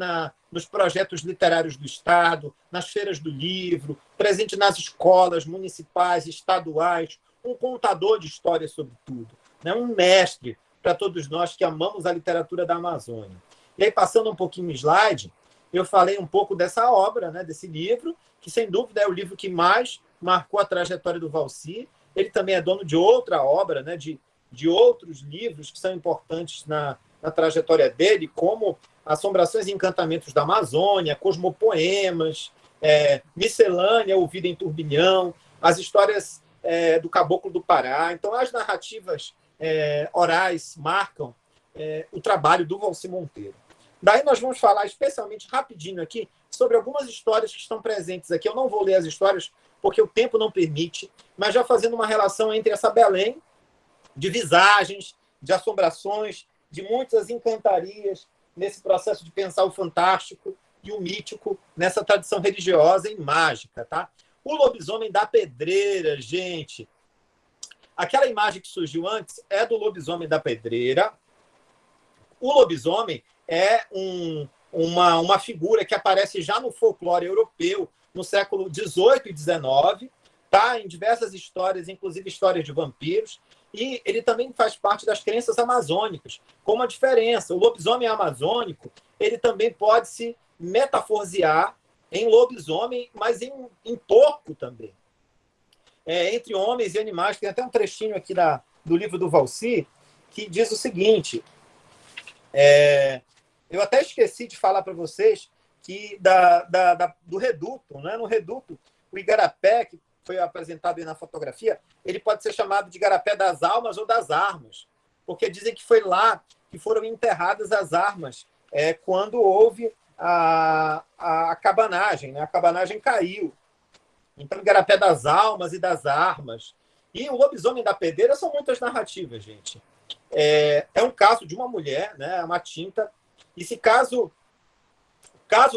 nos projetos literários do Estado, nas feiras do livro, presente nas escolas municipais, estaduais, um contador de histórias sobre tudo, né? Um mestre para todos nós que amamos a literatura da Amazônia. E aí, passando um pouquinho o slide, eu falei um pouco dessa obra, né, desse livro, que sem dúvida é o livro que mais marcou a trajetória do Valci. Ele também é dono de outra obra, né, de outros livros que são importantes na trajetória dele, como Assombrações e Encantamentos da Amazônia, Cosmopoemas, Miscelânea ouvida em Turbilhão, as histórias do Caboclo do Pará. Então, as narrativas orais marcam o trabalho do Valci Monteiro. Daí nós vamos falar especialmente rapidinho aqui sobre algumas histórias que estão presentes aqui. Eu não vou ler as histórias porque o tempo não permite, mas já fazendo uma relação entre essa Belém de visagens, de assombrações, de muitas encantarias nesse processo de pensar o fantástico e o mítico nessa tradição religiosa e mágica, tá? O lobisomem da pedreira, gente. Aquela imagem que surgiu antes é do lobisomem da pedreira. O lobisomem é uma figura que aparece já no folclore europeu no século XVIII e XIX, tá? Em diversas histórias, inclusive histórias de vampiros, e ele também faz parte das crenças amazônicas. Com uma diferença, o lobisomem amazônico ele também pode se metaforsear em lobisomem, mas em porco também. Entre homens e animais, tem até um trechinho aqui do livro do Valci, que diz o seguinte, eu até esqueci de falar para vocês que do reduto, né? No reduto, o igarapé, que foi apresentado aí na fotografia, ele pode ser chamado de igarapé das almas ou das armas, porque dizem que foi lá que foram enterradas as armas quando houve a cabanagem, né? A cabanagem caiu. Então, o igarapé das almas e das armas. E o lobisomem da pedreira são muitas narrativas, gente. É um caso de uma mulher, né? Uma tinta. E se caso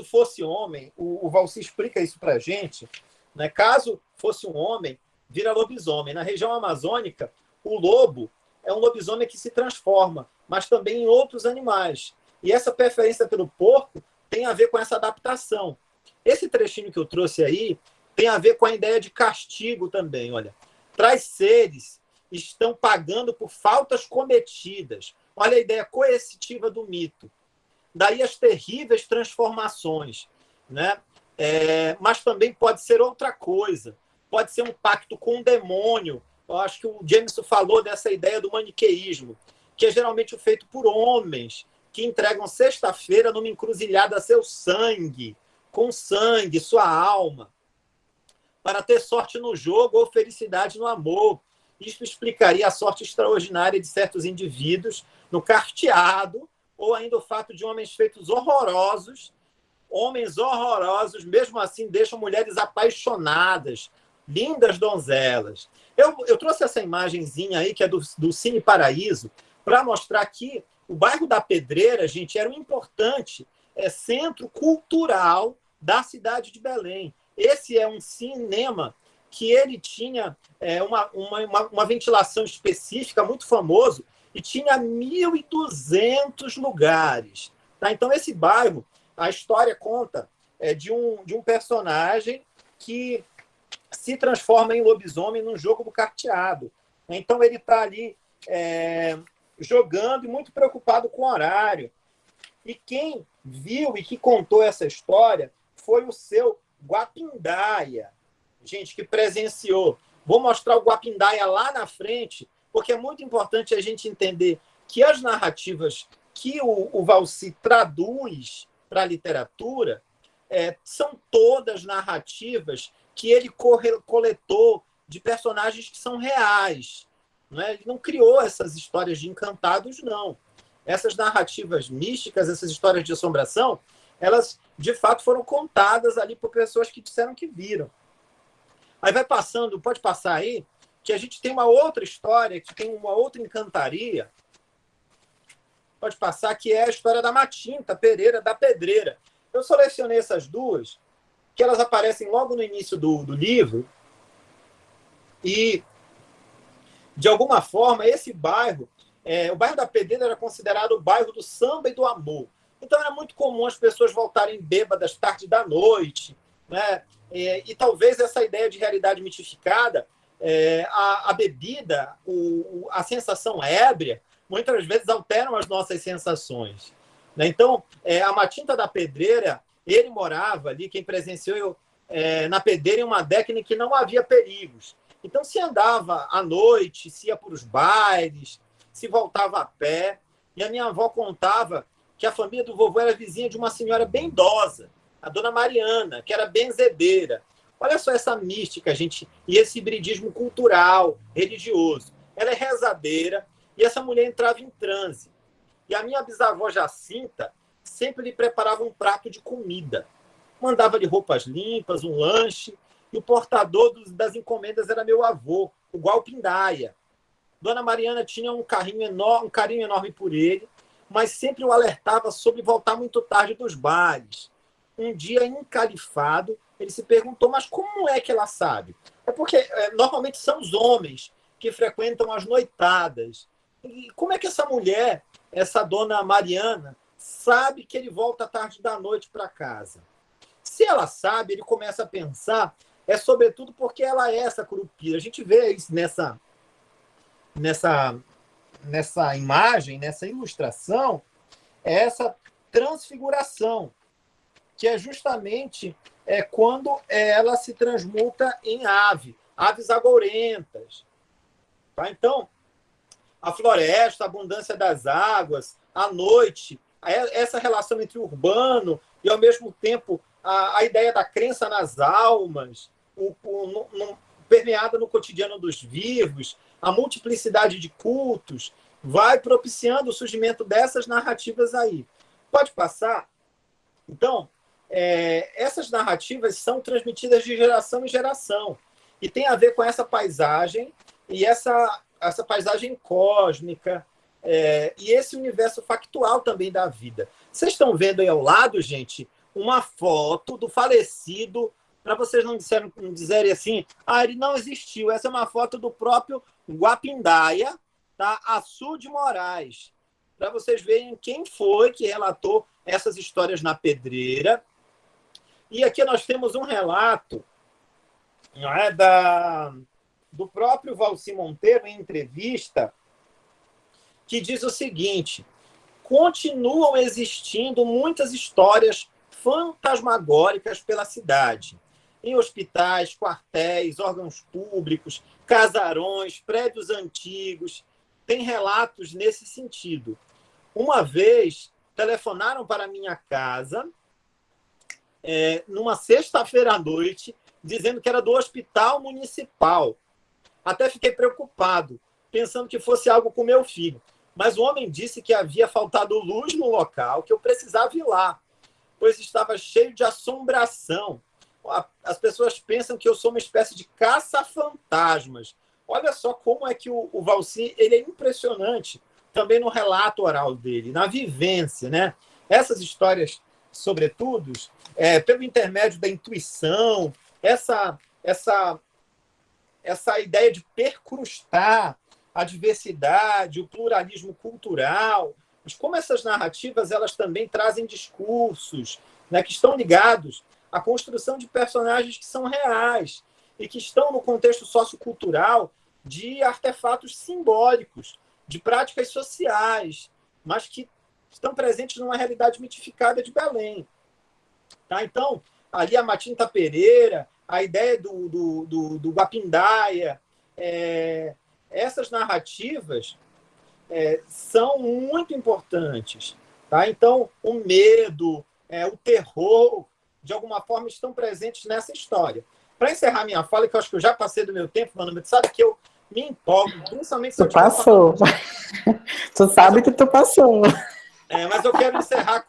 fosse homem, o Valci explica isso para a gente, né? Caso fosse um homem, vira lobisomem. Na região amazônica, o lobo é um lobisomem que se transforma, mas também em outros animais. E essa preferência pelo porco tem a ver com essa adaptação. Esse trechinho que eu trouxe aí tem a ver com a ideia de castigo também. Olha, traz seres estão pagando por faltas cometidas. Olha a ideia coercitiva do mito. Daí as terríveis transformações, né? Mas também pode ser outra coisa. Pode ser um pacto com o demônio. Eu acho que o Jameson falou dessa ideia do maniqueísmo, que é geralmente feito por homens que entregam sexta-feira numa encruzilhada seu sangue, com sangue, sua alma, para ter sorte no jogo ou felicidade no amor. Isso explicaria a sorte extraordinária de certos indivíduos no carteado, ou ainda o fato de homens feitos horrorosos, mesmo assim deixam mulheres apaixonadas, lindas donzelas. Eu trouxe essa imagenzinha aí, que é do Cine Paraíso, para mostrar que o bairro da Pedreira, gente, era um importante centro cultural da cidade de Belém. Esse é um cinema que ele tinha uma ventilação específica, muito famoso, e tinha 1.200 lugares. Tá? Então, esse bairro, a história conta de um personagem que se transforma em lobisomem num jogo do carteado. Então, ele está ali jogando e muito preocupado com o horário. E quem viu e que contou essa história foi o seu Guapindaia, gente, que presenciou. Vou mostrar o Guapindaia lá na frente, porque é muito importante a gente entender que as narrativas que o Valci traduz para a literatura são todas narrativas que ele coletou de personagens que são reais. Não é? Ele não criou essas histórias de encantados, não. Essas narrativas místicas, essas histórias de assombração, elas, de fato, foram contadas ali por pessoas que disseram que viram. Aí vai passando, pode passar aí, que a gente tem uma outra história, que tem uma outra encantaria. Pode passar, que é a história da Matinta Pereira da Pedreira. Eu selecionei essas duas, que elas aparecem logo no início do livro, e, de alguma forma, esse bairro, o bairro da Pedreira era considerado o bairro do samba e do amor. Então, era muito comum as pessoas voltarem bêbadas tarde da noite, né? E talvez essa ideia de realidade mitificada, a bebida, a sensação ébria, muitas vezes alteram as nossas sensações. Né? Então, a Matinta da Pedreira, ele morava ali, quem presenciou na Pedreira, em uma década em que não havia perigos. Então, se andava à noite, se ia para os bailes, se voltava a pé. E a minha avó contava que a família do vovô era vizinha de uma senhora bem idosa, a dona Mariana, que era benzedeira. Olha só essa mística, gente, e esse hibridismo cultural, religioso. Ela é rezadeira e essa mulher entrava em transe. E a minha bisavó Jacinta sempre lhe preparava um prato de comida. Mandava-lhe roupas limpas, um lanche, e o portador das encomendas era meu avô, o Guapindaia. Dona Mariana tinha um carinho enorme por ele, mas sempre o alertava sobre voltar muito tarde dos bailes. Um dia, encalifado, ele se perguntou, mas como é que ela sabe? É porque normalmente são os homens que frequentam as noitadas. E como é que essa mulher, essa dona Mariana, sabe que ele volta tarde da noite para casa? Se ela sabe, ele começa a pensar, sobretudo porque ela é essa curupira. A gente vê isso nessa imagem, nessa ilustração, essa transfiguração, que é justamente quando ela se transmuta em aves agourentas. Tá? Então, a floresta, a abundância das águas, a noite, essa relação entre o urbano e, ao mesmo tempo, a ideia da crença nas almas, permeada no cotidiano dos vivos, a multiplicidade de cultos, vai propiciando o surgimento dessas narrativas aí. Pode passar? Então, essas narrativas são transmitidas de geração em geração e tem a ver com essa paisagem e essa paisagem cósmica e esse universo factual também da vida. Vocês estão vendo aí ao lado, gente, uma foto do falecido, para vocês não dizerem assim, ele não existiu. Essa é uma foto do próprio Guapindaia, tá? Açu de Moraes, para vocês verem quem foi que relatou essas histórias na Pedreira. E aqui nós temos um relato, não é, do próprio Valci Monteiro, em entrevista, que diz o seguinte: continuam existindo muitas histórias fantasmagóricas pela cidade, em hospitais, quartéis, órgãos públicos, casarões, prédios antigos. Tem relatos nesse sentido. Uma vez, telefonaram para a minha casa, numa sexta-feira à noite, dizendo que era do hospital municipal. Até fiquei preocupado, pensando que fosse algo com meu filho. Mas o homem disse que havia faltado luz no local, que eu precisava ir lá, pois estava cheio de assombração. as pessoas pensam que eu sou uma espécie de caça-fantasmas. Olha só como é que o Valci, ele é impressionante também no relato oral dele, na vivência, né? Essas histórias, sobretudo, pelo intermédio da intuição, essa ideia de percrustar a diversidade, o pluralismo cultural, mas como essas narrativas elas também trazem discursos, né, que estão ligados à construção de personagens que são reais e que estão no contexto sociocultural de artefatos simbólicos, de práticas sociais, mas que estão presentes numa realidade mitificada de Belém. Tá? Então, ali a Matinta Pereira, a ideia do Guapindaia, essas narrativas são muito importantes. Tá? Então, o medo, o terror, de alguma forma, estão presentes nessa história. Para encerrar minha fala, que eu acho que eu já passei do meu tempo, Manu, sabe que eu me empolgo, principalmente se eu Tu passou. Tu sabe que tu passou. Mas eu quero encerrar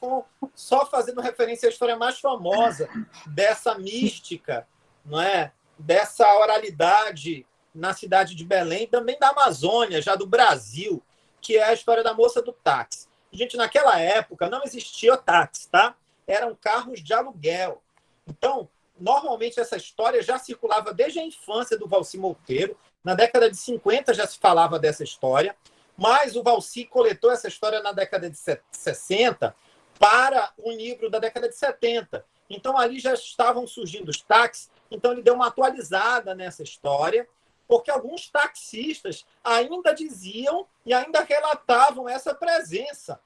só fazendo referência à história mais famosa dessa mística, não é? Dessa oralidade na cidade de Belém, também da Amazônia, já do Brasil, que é a história da moça do táxi. Gente, naquela época não existia táxi, tá? Eram carros de aluguel. Então, normalmente essa história já circulava desde a infância do Valci Monteiro. Na década de 50 já se falava dessa história, mas o Valci coletou essa história na década de 60 para um livro da década de 70. Então, ali já estavam surgindo os táxis, então ele deu uma atualizada nessa história, porque alguns taxistas ainda diziam e ainda relatavam essa presença.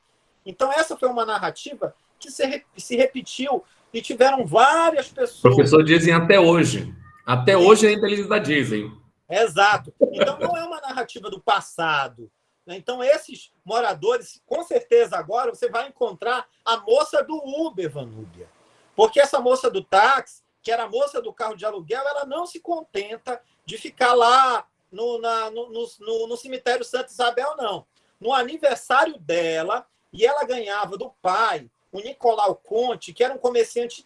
Então, essa foi uma narrativa que se repetiu e tiveram várias pessoas. Professor, dizem até hoje. Até hoje ainda eles ainda dizem. Exato. Então, não é uma narrativa do passado. Então, esses moradores, com certeza agora, você vai encontrar a moça do Uber, Vanúbia. Porque essa moça do táxi, que era a moça do carro de aluguel, ela não se contenta de ficar lá no cemitério Santa Isabel, não. No aniversário dela, e ela ganhava do pai, o Nicolau Conte, que era um comerciante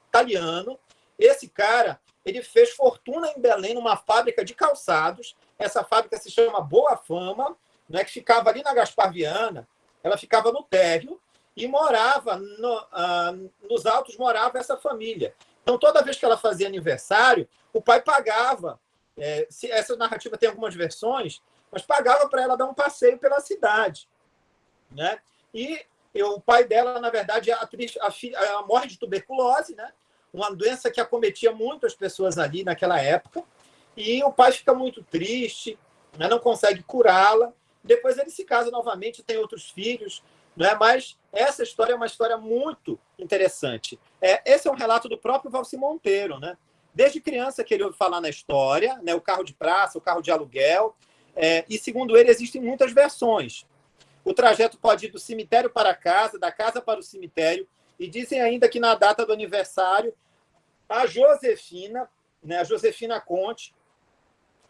italiano. Esse cara, ele fez fortuna em Belém, numa fábrica de calçados. Essa fábrica se chama Boa Fama, né, que ficava ali na Gaspar Viana. Ela ficava no térreo e morava, nos altos morava essa família. Então, toda vez que ela fazia aniversário, o pai pagava. Essa narrativa tem algumas versões, mas pagava para ela dar um passeio pela cidade. Né? E o pai dela, na verdade, ela morre de tuberculose, né? Uma doença que acometia muito as pessoas ali naquela época. E o pai fica muito triste, né? Não consegue curá-la. Depois ele se casa novamente, tem outros filhos, né? Mas essa história é uma história muito interessante. Esse é um relato do próprio Valci Monteiro, né? Desde criança que ele ouve falar na história, né? O carro de praça, o carro de aluguel, e segundo ele existem muitas versões. O trajeto pode ir do cemitério para a casa, da casa para o cemitério, e dizem ainda que na data do aniversário, a Josefina, né? A Josefina Conte,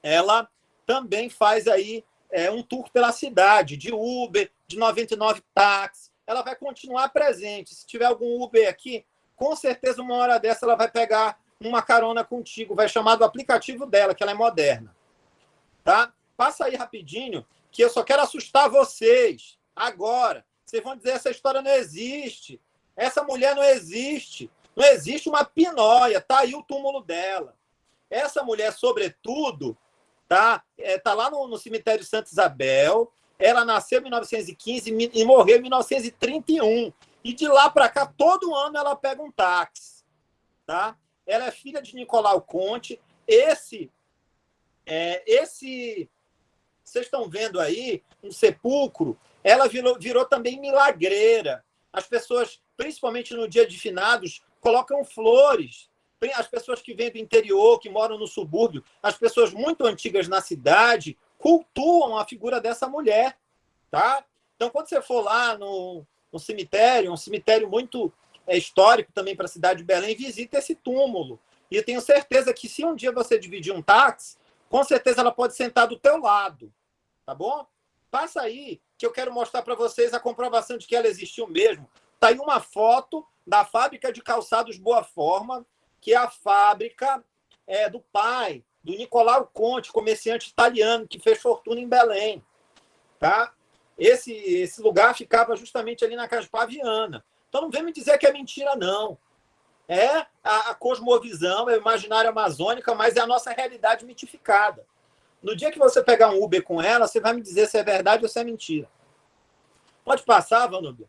ela também faz aí um tour pela cidade, de Uber, de 99 táxis. Ela vai continuar presente. Se tiver algum Uber aqui, com certeza uma hora dessa ela vai pegar uma carona contigo, vai chamar do aplicativo dela, que ela é moderna. Tá? Passa aí rapidinho, que eu só quero assustar vocês. Agora, vocês vão dizer, essa história não existe. Essa mulher não existe. Não existe uma pinóia. Tá aí o túmulo dela. Essa mulher, sobretudo, tá lá no cemitério Santa Isabel. Ela nasceu em 1915 e morreu em 1931. E de lá para cá, todo ano ela pega um táxi. Tá? Ela é filha de Nicolau Conte. Esse vocês estão vendo aí, um sepulcro, ela virou também milagreira. As pessoas, principalmente no dia de finados, colocam flores. As pessoas que vêm do interior, que moram no subúrbio, as pessoas muito antigas na cidade, cultuam a figura dessa mulher. Tá? Então, quando você for lá no cemitério, um cemitério muito histórico também para a cidade de Belém, visita esse túmulo. E eu tenho certeza que se um dia você dividir um táxi, com certeza ela pode sentar do teu lado. Tá bom? Passa aí, que eu quero mostrar para vocês a comprovação de que ela existiu mesmo. Tá aí uma foto da fábrica de calçados Boa Forma, que é a fábrica do pai, do Nicolau Conte, comerciante italiano, que fez fortuna em Belém. Tá? Esse lugar ficava justamente ali na Caspar Viana. Então não vem me dizer que é mentira, não. É a cosmovisão, é o imaginário amazônica, mas é a nossa realidade mitificada. No dia que você pegar um Uber com ela, você vai me dizer se é verdade ou se é mentira. Pode passar, Vanúbia,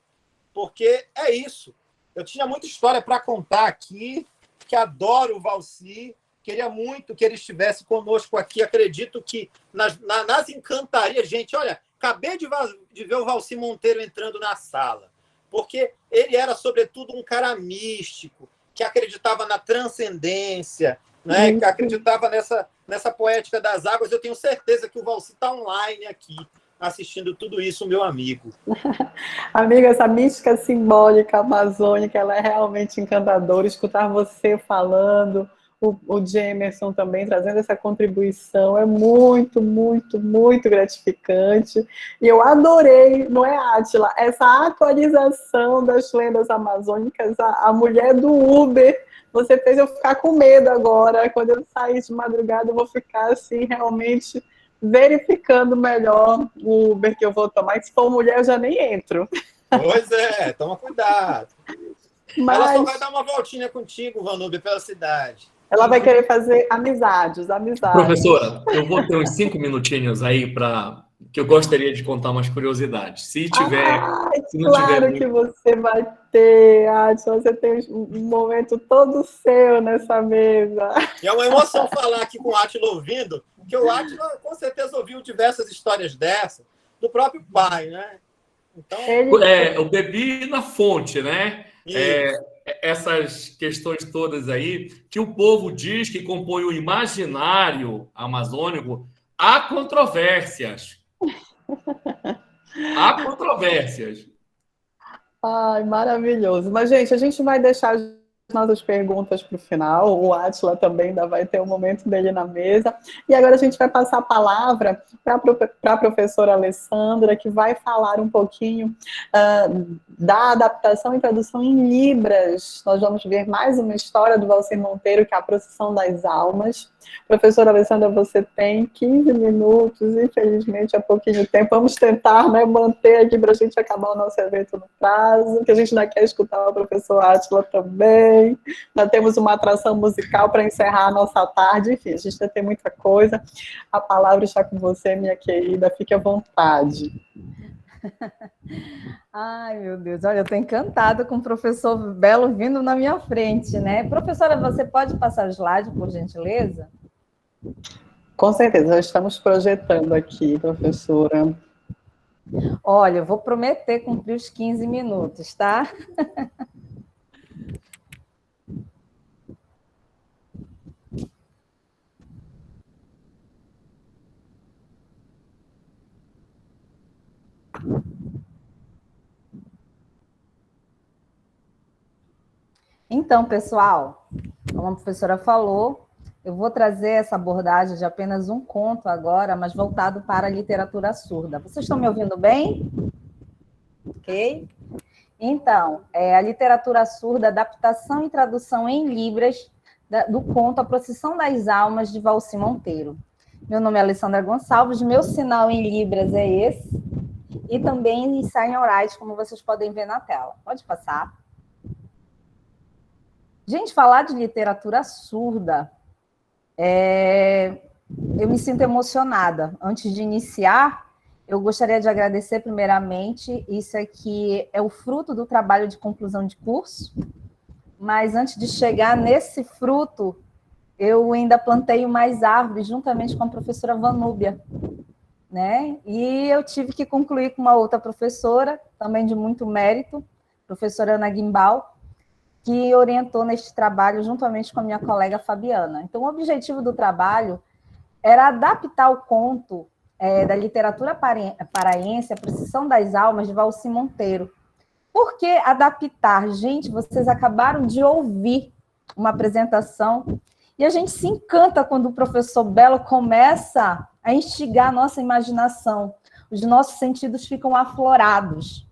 porque é isso. Eu tinha muita história para contar aqui, que adoro o Valci, queria muito que ele estivesse conosco aqui. Acredito que nas encantarias, gente, olha, acabei de ver o Valci Monteiro entrando na sala, porque ele era, sobretudo, um cara místico, que acreditava na transcendência, né? Que acreditava nessa poética das águas. Eu tenho certeza que o Valci está online aqui, assistindo tudo isso, meu amigo. Amiga, essa mística simbólica amazônica, ela é realmente encantadora. Escutar você falando, o Jamerson também trazendo essa contribuição, é muito, muito, muito gratificante. E eu adorei, não é, Átila, essa atualização das lendas amazônicas, a mulher do Uber. Você fez eu ficar com medo agora. Quando eu sair de madrugada, eu vou ficar assim, realmente verificando melhor o Uber que eu vou tomar. E se for mulher, eu já nem entro. Pois é, toma cuidado. Mas ela só vai dar uma voltinha contigo, Vanúbia, pela cidade. Ela vai querer fazer amizades. Professora, eu vou ter uns 5 minutinhos aí que eu gostaria de contar umas curiosidades. Se não Claro tiver... que você vai ter, Átila, você tem um momento todo seu nessa mesa. E é uma emoção falar aqui com o Átila ouvindo, porque o Átila com certeza ouviu diversas histórias dessas, do próprio pai, né? Então... eu bebi na fonte, né? Essas questões todas aí, que o povo diz que compõe o imaginário amazônico, há controvérsias. Há controvérsias. Ai, maravilhoso. Mas, gente, a gente vai deixar as nossas perguntas para o final. O Átila também ainda vai ter um momento dele na mesa. E agora a gente vai passar a palavra para a professora Alessandra, que vai falar um pouquinho da adaptação e tradução em Libras. Nós vamos ver mais uma história do Valci Monteiro, que é a Procissão das Almas. Professora Alessandra, você tem 15 minutos, infelizmente é pouquinho tempo. Vamos tentar, né, manter aqui para a gente acabar o nosso evento no prazo, que a gente ainda quer escutar o professor Átila também. Nós temos uma atração musical para encerrar a nossa tarde, enfim, a gente ainda tem muita coisa. A palavra está com você, minha querida, fique à vontade. Ai, meu Deus, olha, eu estou encantada com o professor Belo vindo na minha frente, né? Professora, você pode passar o slide, por gentileza? Com certeza, já estamos projetando aqui, professora. Olha, eu vou prometer cumprir os 15 minutos, tá? Então, pessoal, como a professora falou, eu vou trazer essa abordagem de apenas um conto agora, mas voltado para a literatura surda. Vocês estão me ouvindo bem? Ok? Então, a literatura surda, adaptação e tradução em Libras do conto A Procissão das Almas, de Valci Monteiro. Meu nome é Alessandra Gonçalves, meu sinal em Libras é esse, e também em sign orais, como vocês podem ver na tela. Pode passar. Gente, falar de literatura surda, eu me sinto emocionada. Antes de iniciar, eu gostaria de agradecer primeiramente, isso aqui é o fruto do trabalho de conclusão de curso, mas antes de chegar nesse fruto, eu ainda plantei mais árvores juntamente com a professora Vanúbia, né? E eu tive que concluir com uma outra professora, também de muito mérito, professora Ana Guimbal, que orientou neste trabalho juntamente com a minha colega Fabiana. Então, o objetivo do trabalho era adaptar o conto da literatura paraense, A Procissão das Almas, de Valci Monteiro. Por que adaptar? Gente, vocês acabaram de ouvir uma apresentação e a gente se encanta quando o professor Belo começa a instigar a nossa imaginação. Os nossos sentidos ficam aflorados.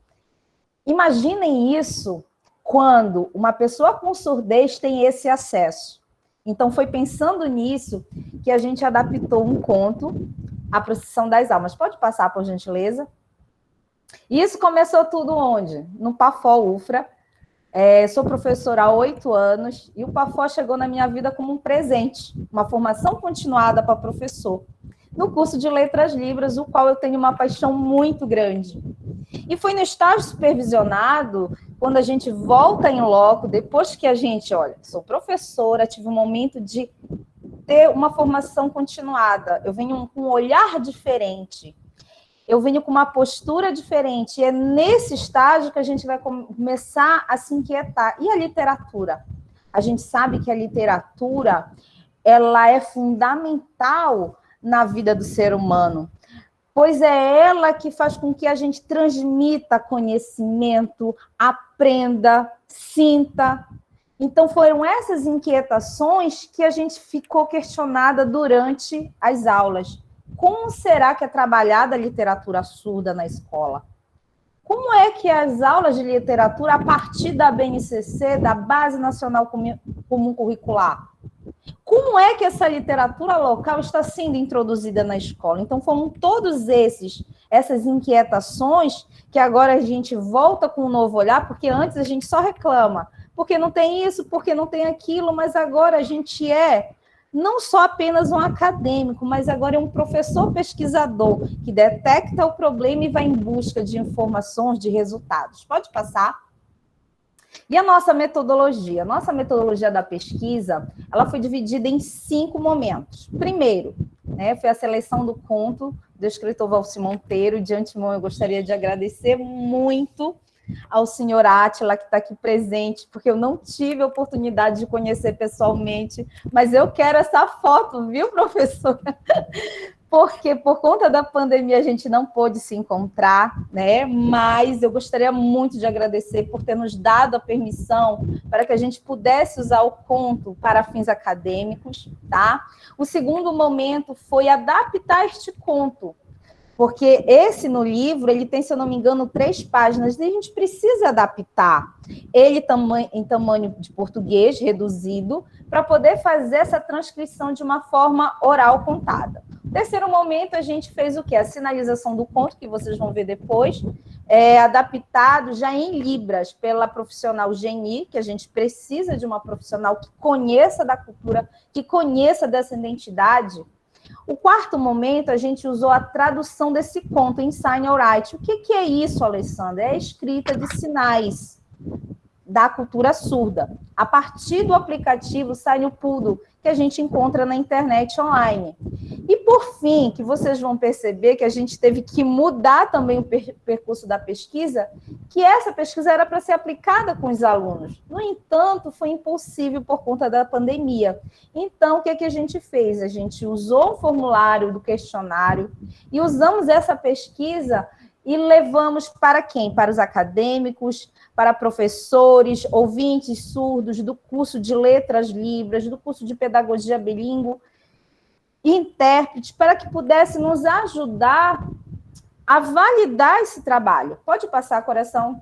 Imaginem isso quando uma pessoa com surdez tem esse acesso. Então, foi pensando nisso que a gente adaptou um conto, A Procissão das Almas. Pode passar, por gentileza? Isso começou tudo onde? No Pafó UFRA. Sou professora há 8 anos e o Pafó chegou na minha vida como um presente, uma formação continuada para professor, no curso de Letras Libras, o qual eu tenho uma paixão muito grande. E foi no estágio supervisionado, quando a gente volta em loco, depois que a gente, olha, sou professora, tive um momento de ter uma formação continuada, eu venho com um olhar diferente, eu venho com uma postura diferente, e é nesse estágio que a gente vai começar a se inquietar. E a literatura? A gente sabe que a literatura, ela é fundamental na vida do ser humano, pois é ela que faz com que a gente transmita conhecimento, aprenda, sinta. Então, foram essas inquietações que a gente ficou questionada durante as aulas. Como será que é trabalhada a literatura surda na escola? Como é que as aulas de literatura, a partir da BNCC, da Base Nacional Comum Curricular, como é que essa literatura local está sendo introduzida na escola? Então, foram todos essas inquietações que agora a gente volta com um novo olhar, porque antes a gente só reclama, porque não tem isso, porque não tem aquilo, mas agora a gente não só apenas um acadêmico, mas agora é um professor pesquisador que detecta o problema e vai em busca de informações, de resultados. Pode passar? E a nossa metodologia? A nossa metodologia da pesquisa, ela foi dividida em 5 momentos. Primeiro, foi a seleção do conto do escritor Valci Monteiro. De antemão, eu gostaria de agradecer muito ao senhor Átila, que está aqui presente, porque eu não tive a oportunidade de conhecer pessoalmente, mas eu quero essa foto, viu, professora? Porque por conta da pandemia a gente não pôde se encontrar, né? Mas eu gostaria muito de agradecer por ter nos dado a permissão para que a gente pudesse usar o conto para fins acadêmicos, tá? O segundo momento foi adaptar este conto, porque esse no livro, ele tem, se eu não me engano, 3 páginas, e a gente precisa adaptar ele em tamanho de português reduzido, para poder fazer essa transcrição de uma forma oral contada. No terceiro momento, a gente fez o quê? A sinalização do conto, que vocês vão ver depois, adaptado já em Libras, pela profissional Geni, que a gente precisa de uma profissional que conheça da cultura, que conheça dessa identidade. O quarto momento, a gente usou a tradução desse conto em Sign or Write. O que é isso, Alessandra? É a escrita de sinais da cultura surda, a partir do aplicativo Sign Poodle, que a gente encontra na internet online. E, por fim, que vocês vão perceber que a gente teve que mudar também o percurso da pesquisa, que essa pesquisa era para ser aplicada com os alunos. No entanto, foi impossível por conta da pandemia. Então, o que a gente fez? A gente usou o formulário do questionário e usamos essa pesquisa e levamos para quem? Para os acadêmicos, para professores, ouvintes surdos do curso de Letras Libras, do curso de Pedagogia Bilíngue, intérpretes, para que pudesse nos ajudar a validar esse trabalho. Pode passar, coração?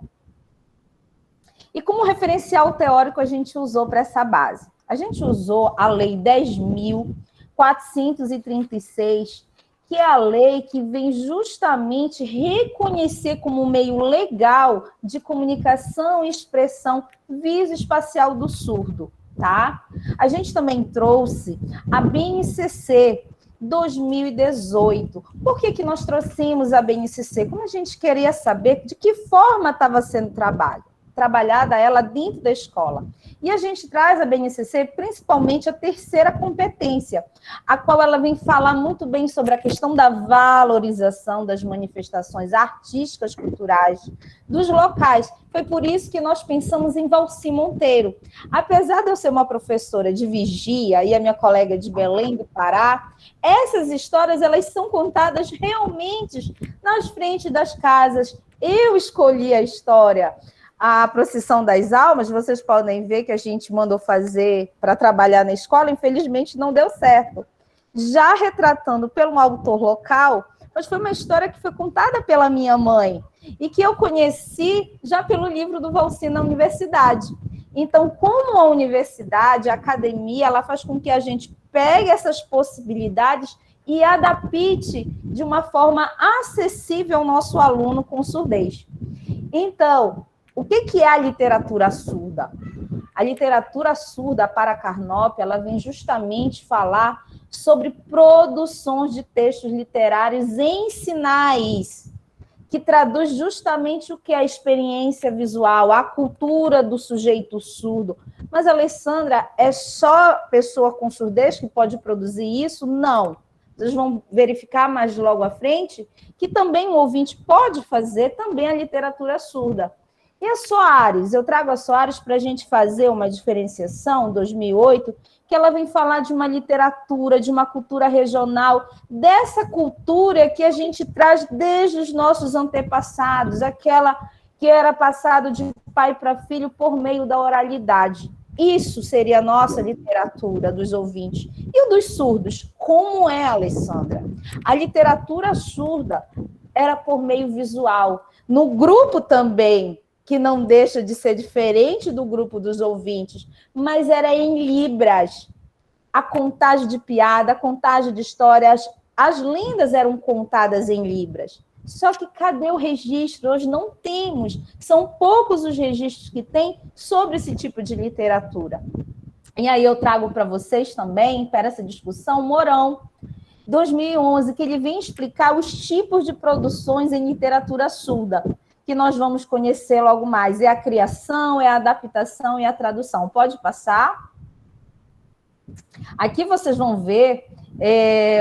E como referencial teórico a gente usou para essa base? A gente usou a Lei 10.436, que é a lei que vem justamente reconhecer como meio legal de comunicação e expressão visoespacial do surdo, tá? A gente também trouxe a BNCC 2018. Por que nós trouxemos a BNCC? Como a gente queria saber de que forma estava sendo trabalhada ela dentro da escola. E a gente traz a BNCC principalmente a terceira competência, a qual ela vem falar muito bem sobre a questão da valorização das manifestações artísticas, culturais, dos locais. Foi por isso que nós pensamos em Valci Monteiro. Apesar de eu ser uma professora de Vigia e a minha colega de Belém do Pará, essas histórias elas são contadas realmente nas frentes das casas. Eu escolhi a história. A Procissão das Almas, vocês podem ver que a gente mandou fazer para trabalhar na escola, infelizmente não deu certo. Já retratando pelo autor local, mas foi uma história que foi contada pela minha mãe e que eu conheci já pelo livro do Valci na universidade. Então, como a universidade, a academia, ela faz com que a gente pegue essas possibilidades e adapte de uma forma acessível ao nosso aluno com surdez. Então, o que é a literatura surda? A literatura surda para Carnop, ela vem justamente falar sobre produções de textos literários em sinais, que traduz justamente o que é a experiência visual, a cultura do sujeito surdo. Mas, Alessandra, é só pessoa com surdez que pode produzir isso? Não. Vocês vão verificar mais logo à frente que também o ouvinte pode fazer também a literatura surda. E a Soares? Eu trago a Soares para a gente fazer uma diferenciação, 2008, que ela vem falar de uma literatura, de uma cultura regional, dessa cultura que a gente traz desde os nossos antepassados, aquela que era passado de pai para filho por meio da oralidade. Isso seria a nossa literatura dos ouvintes. E o dos surdos? Como é, Alessandra? A literatura surda era por meio visual. No grupo também, que não deixa de ser diferente do grupo dos ouvintes, mas era em libras. A contagem de piada, a contagem de histórias, as lendas eram contadas em libras. Só que cadê o registro? Hoje não temos. São poucos os registros que tem sobre esse tipo de literatura. E aí eu trago para vocês também, para essa discussão, Mourão, 2011, que ele vem explicar os tipos de produções em literatura surda, que nós vamos conhecer logo mais. É a criação, é a adaptação e a tradução. Pode passar? Aqui vocês vão ver,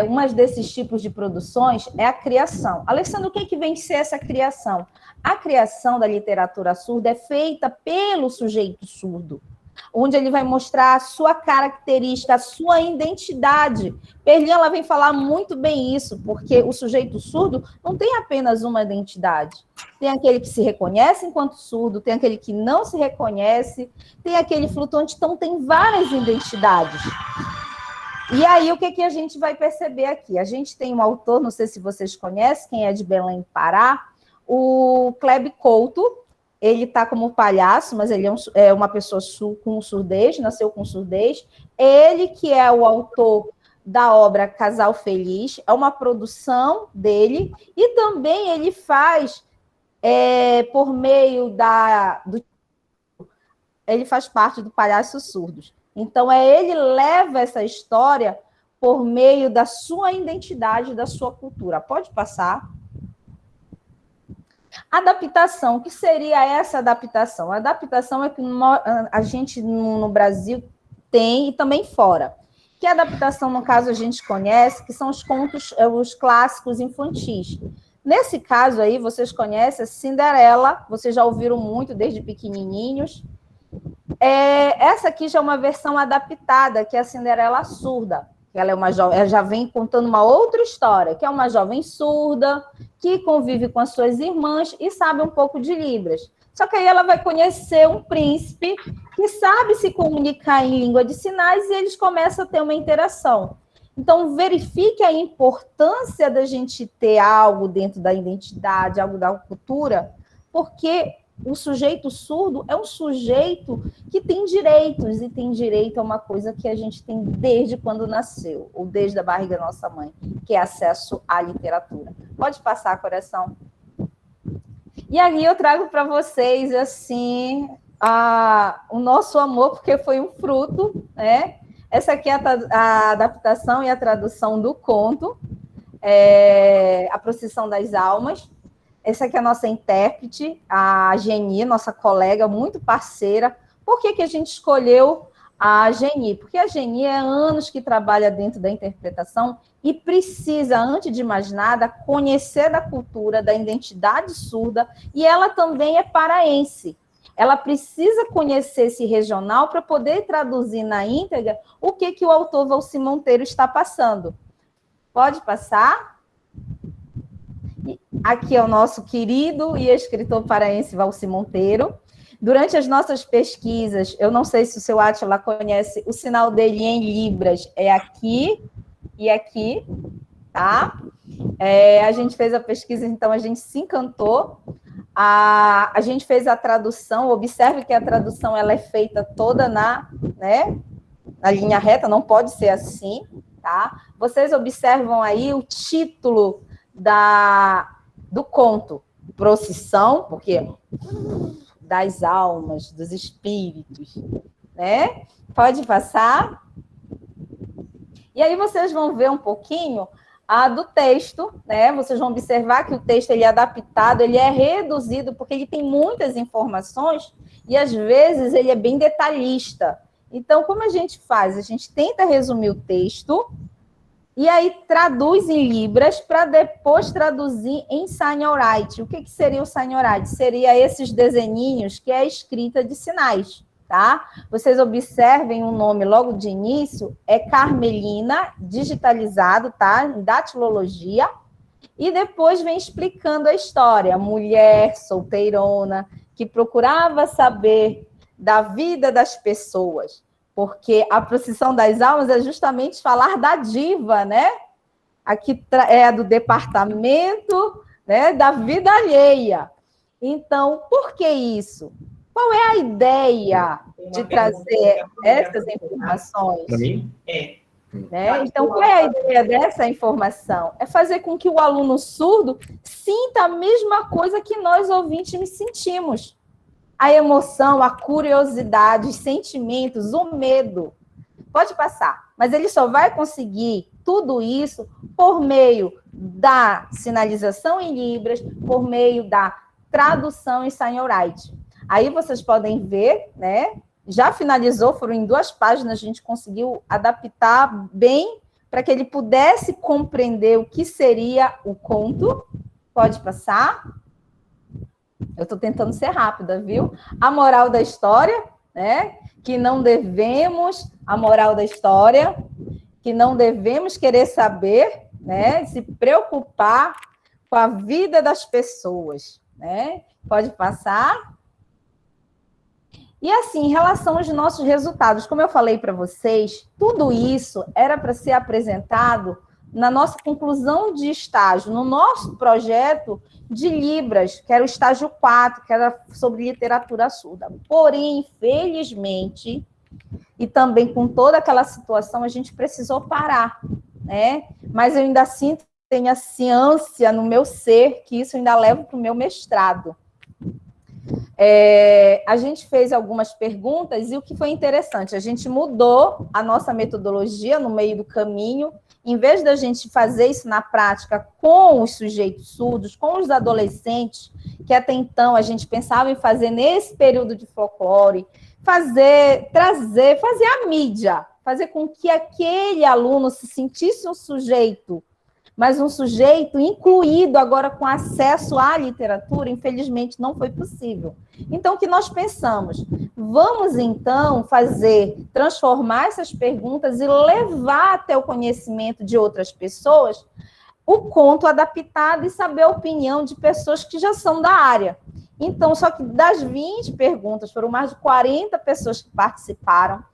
uma desses tipos de produções é a criação. Alessandro, o que vem ser essa criação? A criação da literatura surda é feita pelo sujeito surdo, onde ele vai mostrar a sua característica, a sua identidade. Perlin, ela vem falar muito bem isso, porque o sujeito surdo não tem apenas uma identidade. Tem aquele que se reconhece enquanto surdo, tem aquele que não se reconhece, tem aquele flutuante, então tem várias identidades. E aí, o que a gente vai perceber aqui? A gente tem um autor, não sei se vocês conhecem, quem é de Belém, Pará, o Kleb Couto. Ele está como palhaço, mas ele é uma pessoa com surdez, nasceu com surdez. Ele que é o autor da obra Casal Feliz, é uma produção dele, e também ele faz, por meio ele faz parte do Palhaços Surdos. Então, ele leva essa história por meio da sua identidade, da sua cultura. Pode passar. Adaptação, o que seria essa adaptação? A adaptação é que a gente no Brasil tem e também fora. Que adaptação, no caso, a gente conhece, que são os contos, os clássicos infantis. Nesse caso aí, vocês conhecem a Cinderela, vocês já ouviram muito desde pequenininhos. Essa aqui já é uma versão adaptada, que é a Cinderela surda. Ela é uma jovem, ela já vem contando uma outra história, que é uma jovem surda, que convive com as suas irmãs e sabe um pouco de Libras. Só que aí ela vai conhecer um príncipe que sabe se comunicar em língua de sinais e eles começam a ter uma interação. Então, verifique a importância da gente ter algo dentro da identidade, algo da cultura, porque o sujeito surdo é um sujeito que tem direitos, e tem direito a uma coisa que a gente tem desde quando nasceu, ou desde a barriga da nossa mãe, que é acesso à literatura. Pode passar, coração. E aí eu trago para vocês, assim, o nosso amor, porque foi um fruto, né? Essa aqui é a adaptação e a tradução do conto, A Procissão das Almas. Essa aqui é a nossa intérprete, a Geni, nossa colega, muito parceira. Por que a gente escolheu a Geni? Porque a Geni é anos que trabalha dentro da interpretação e precisa, antes de mais nada, conhecer da cultura, da identidade surda, e ela também é paraense. Ela precisa conhecer esse regional para poder traduzir na íntegra o que o autor Valci Monteiro está passando. Pode passar? Aqui é o nosso querido e escritor paraense Valci Monteiro. Durante as nossas pesquisas, eu não sei se o seu Átila conhece, o sinal dele em Libras é aqui e aqui, tá? A gente fez a pesquisa, então a gente se encantou. A gente fez a tradução, observe que a tradução ela é feita toda na linha reta, não pode ser assim, tá? Vocês observam aí o título do conto, Procissão, porque das almas, dos espíritos, né? Pode passar. E aí vocês vão ver um pouquinho do texto, né? Vocês vão observar que o texto ele é adaptado, ele é reduzido, porque ele tem muitas informações e, às vezes, ele é bem detalhista. Então, como a gente faz? A gente tenta resumir o texto e aí traduz em libras para depois traduzir em Sign-Write. O que seria o Sign-Write? Seria esses desenhinhos que é a escrita de sinais, tá? Vocês observem o nome logo de início, é Carmelina, digitalizado, tá? Em datilologia. E depois vem explicando a história. Mulher solteirona, que procurava saber da vida das pessoas. Porque a procissão das almas é justamente falar da diva, né? Aqui é do departamento, né? Da vida alheia. Então, por que isso? Qual é a ideia de trazer essas informações? Para mim? Né? Então, qual é a ideia dessa informação? É fazer com que o aluno surdo sinta a mesma coisa que nós, ouvintes, sentimos. A emoção, a curiosidade, os sentimentos, o medo. Pode passar, mas ele só vai conseguir tudo isso por meio da sinalização em libras, por meio da tradução em Sign-Write. Aí vocês podem ver, né? Já finalizou, foram em 2 páginas, a gente conseguiu adaptar bem para que ele pudesse compreender o que seria o conto. Pode passar. Eu estou tentando ser rápida, viu? A moral da história, né? Que não devemos, a moral da história, que não devemos querer saber, né? Se preocupar com a vida das pessoas, né? Pode passar. E assim, em relação aos nossos resultados, como eu falei para vocês, tudo isso era para ser apresentado na nossa conclusão de estágio, no nosso projeto de Libras, que era o estágio 4, que era sobre literatura surda. Porém, infelizmente, e também com toda aquela situação, a gente precisou parar, né? Mas eu ainda sinto, tenho assim, ânsia no meu ser, que isso eu ainda levo para o meu mestrado. A gente fez algumas perguntas e o que foi interessante, a gente mudou a nossa metodologia no meio do caminho. Em vez da gente fazer isso na prática com os sujeitos surdos, com os adolescentes, que até então a gente pensava em fazer nesse período de folclore, fazer a mídia, fazer com que aquele aluno se sentisse um sujeito, mas um sujeito incluído agora com acesso à literatura, infelizmente não foi possível. Então, o que nós pensamos? Vamos, então, transformar essas perguntas e levar até o conhecimento de outras pessoas o conto adaptado e saber a opinião de pessoas que já são da área. Então, só que das 20 perguntas, foram mais de 40 pessoas que participaram,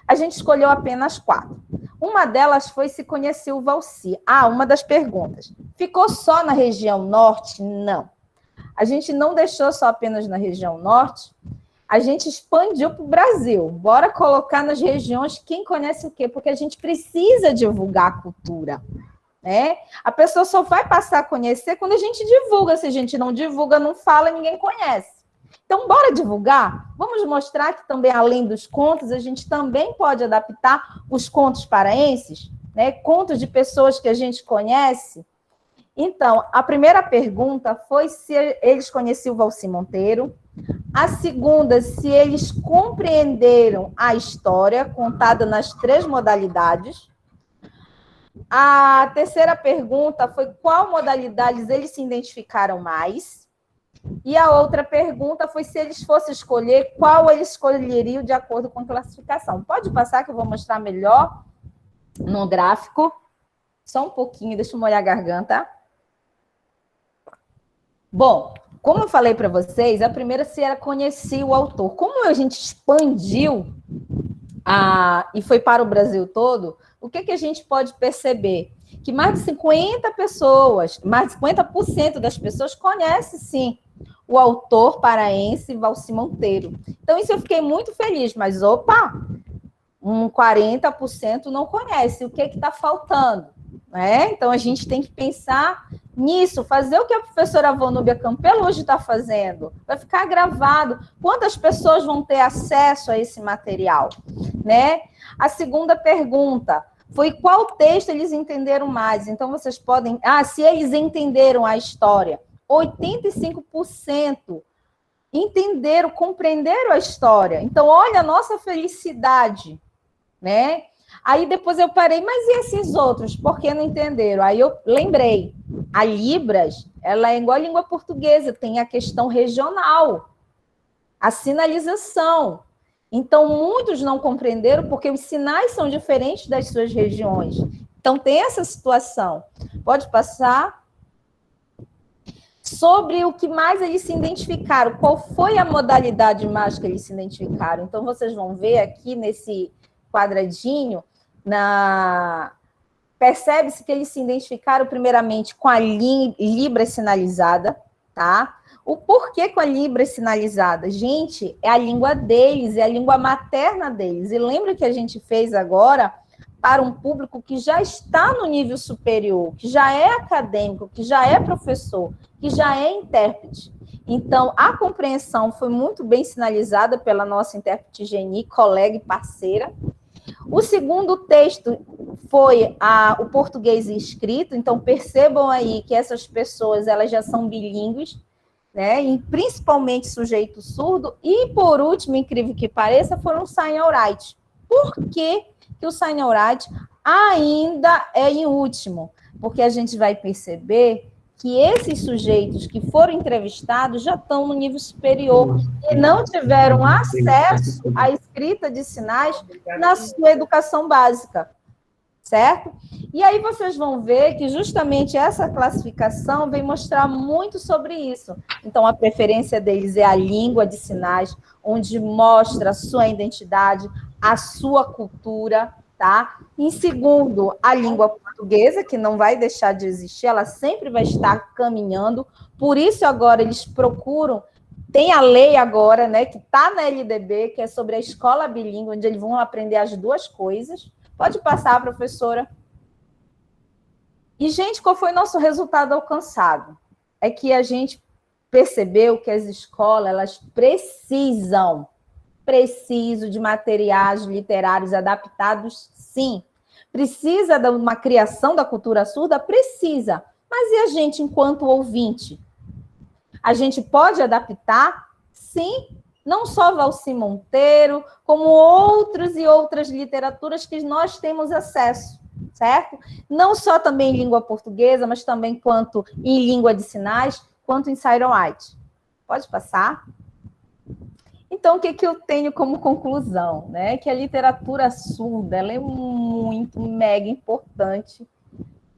a gente escolheu apenas 4. Uma delas foi se conhecia o Valci. Uma das perguntas. Ficou só na região norte? Não. A gente não deixou só apenas na região norte, a gente expandiu para o Brasil. Bora colocar nas regiões quem conhece o quê? Porque a gente precisa divulgar a cultura, né? A pessoa só vai passar a conhecer quando a gente divulga. Se a gente não divulga, não fala, ninguém conhece. Então, bora divulgar? Vamos mostrar que também, além dos contos, a gente também pode adaptar os contos paraenses, né? Contos de pessoas que a gente conhece. Então, a primeira pergunta foi se eles conheciam o Valci Monteiro. A segunda, se eles compreenderam a história contada nas 3 modalidades. A terceira pergunta foi qual modalidades eles se identificaram mais. E a outra pergunta foi se eles fossem escolher, qual eles escolheriam de acordo com a classificação. Pode passar que eu vou mostrar melhor no gráfico. Só um pouquinho, deixa eu molhar a garganta. Bom, como eu falei para vocês, a primeira se era conhecer o autor. Como a gente expandiu, e foi para o Brasil todo, o que a gente pode perceber? Que mais de 50 pessoas, mais de 50% das pessoas conhecem, sim, o autor paraense Valci Monteiro. Então, isso eu fiquei muito feliz, mas, opa, 40% não conhece. O que está faltando? Né? Então, a gente tem que pensar nisso, fazer o que a professora Vanúbia Campelo hoje está fazendo. Vai ficar gravado. Quantas pessoas vão ter acesso a esse material? Né? A segunda pergunta foi qual texto eles entenderam mais. Então, vocês podem... se eles entenderam a história. 85% entenderam, compreenderam a história. Então, olha a nossa felicidade, né? Aí depois eu parei, mas e esses outros? Por que não entenderam? Aí eu lembrei, a Libras, ela é igual a língua portuguesa, tem a questão regional, a sinalização. Então, muitos não compreenderam porque os sinais são diferentes das suas regiões. Então, tem essa situação. Pode passar? Sobre o que mais eles se identificaram, qual foi a modalidade mais que eles se identificaram. Então, vocês vão ver aqui nesse quadradinho, percebe-se que eles se identificaram primeiramente com a Libra sinalizada, tá? O porquê com a Libra sinalizada? Gente, é a língua deles, é a língua materna deles. E lembra que a gente fez agora para um público que já está no nível superior, que já é acadêmico, que já é professor, que já é intérprete. Então, a compreensão foi muito bem sinalizada pela nossa intérprete Geni, colega e parceira. O segundo texto foi o português escrito, então percebam aí que essas pessoas elas já são bilíngues, né? E principalmente sujeito surdo. E, por último, incrível que pareça, foram o sign alright. Por que o sign alright ainda é em último? Porque a gente vai perceber que esses sujeitos que foram entrevistados já estão no nível superior e não tiveram acesso à escrita de sinais na sua educação básica, certo? E aí vocês vão ver que justamente essa classificação vem mostrar muito sobre isso. Então, a preferência deles é a língua de sinais, onde mostra a sua identidade, a sua cultura, tá? Em segundo, a língua portuguesa, que não vai deixar de existir, ela sempre vai estar caminhando. Por isso, agora, eles procuram... Tem a lei agora, né, que está na LDB, que é sobre a escola bilíngue, onde eles vão aprender as duas coisas. Pode passar, professora. E, gente, qual foi o nosso resultado alcançado? É que a gente percebeu que as escolas, elas precisam de materiais literários adaptados, sim. Precisa de uma criação da cultura surda? Precisa. Mas e a gente, enquanto ouvinte? A gente pode adaptar? Sim. Não só Valci Monteiro, como outras e outras literaturas que nós temos acesso, certo? Não só também em língua portuguesa, mas também quanto em língua de sinais, quanto em sign alright. Pode passar? Então, o que eu tenho como conclusão? Né? Que a literatura surda ela é muito, mega importante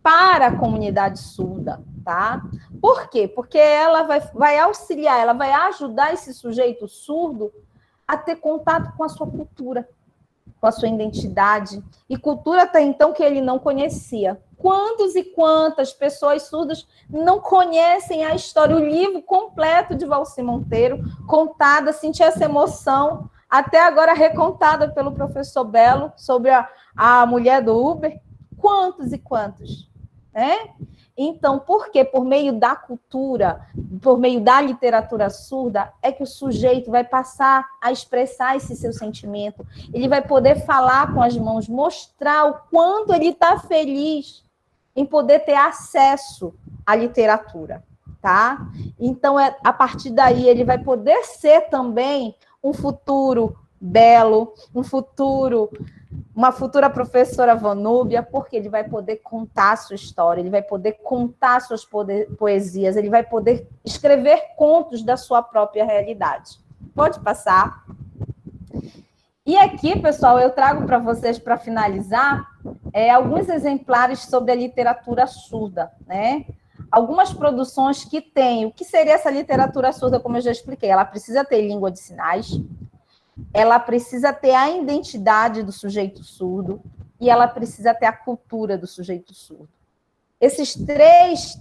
para a comunidade surda, tá? Por quê? Porque ela vai auxiliar, ela vai ajudar esse sujeito surdo a ter contato com a sua cultura, com a sua identidade. E cultura até então que ele não conhecia. Quantos e quantas pessoas surdas não conhecem a história, o livro completo de Valci Monteiro, contada, sentir essa emoção, até agora recontada pelo professor Belo, sobre a mulher do Uber. Quantos e quantos? Né? Então, por quê? Por meio da cultura, por meio da literatura surda, é que o sujeito vai passar a expressar esse seu sentimento. Ele vai poder falar com as mãos, mostrar o quanto ele está feliz em poder ter acesso à literatura, tá? Então, a partir daí, ele vai poder ser também um futuro belo, uma futura professora Vanúbia, porque ele vai poder contar a sua história, ele vai poder contar suas poesias, ele vai poder escrever contos da sua própria realidade. Pode passar. E aqui, pessoal, eu trago para vocês, para finalizar, alguns exemplares sobre a literatura surda, né? Algumas produções que têm. O que seria essa literatura surda, como eu já expliquei? Ela precisa ter língua de sinais, ela precisa ter a identidade do sujeito surdo e ela precisa ter a cultura do sujeito surdo. Esses três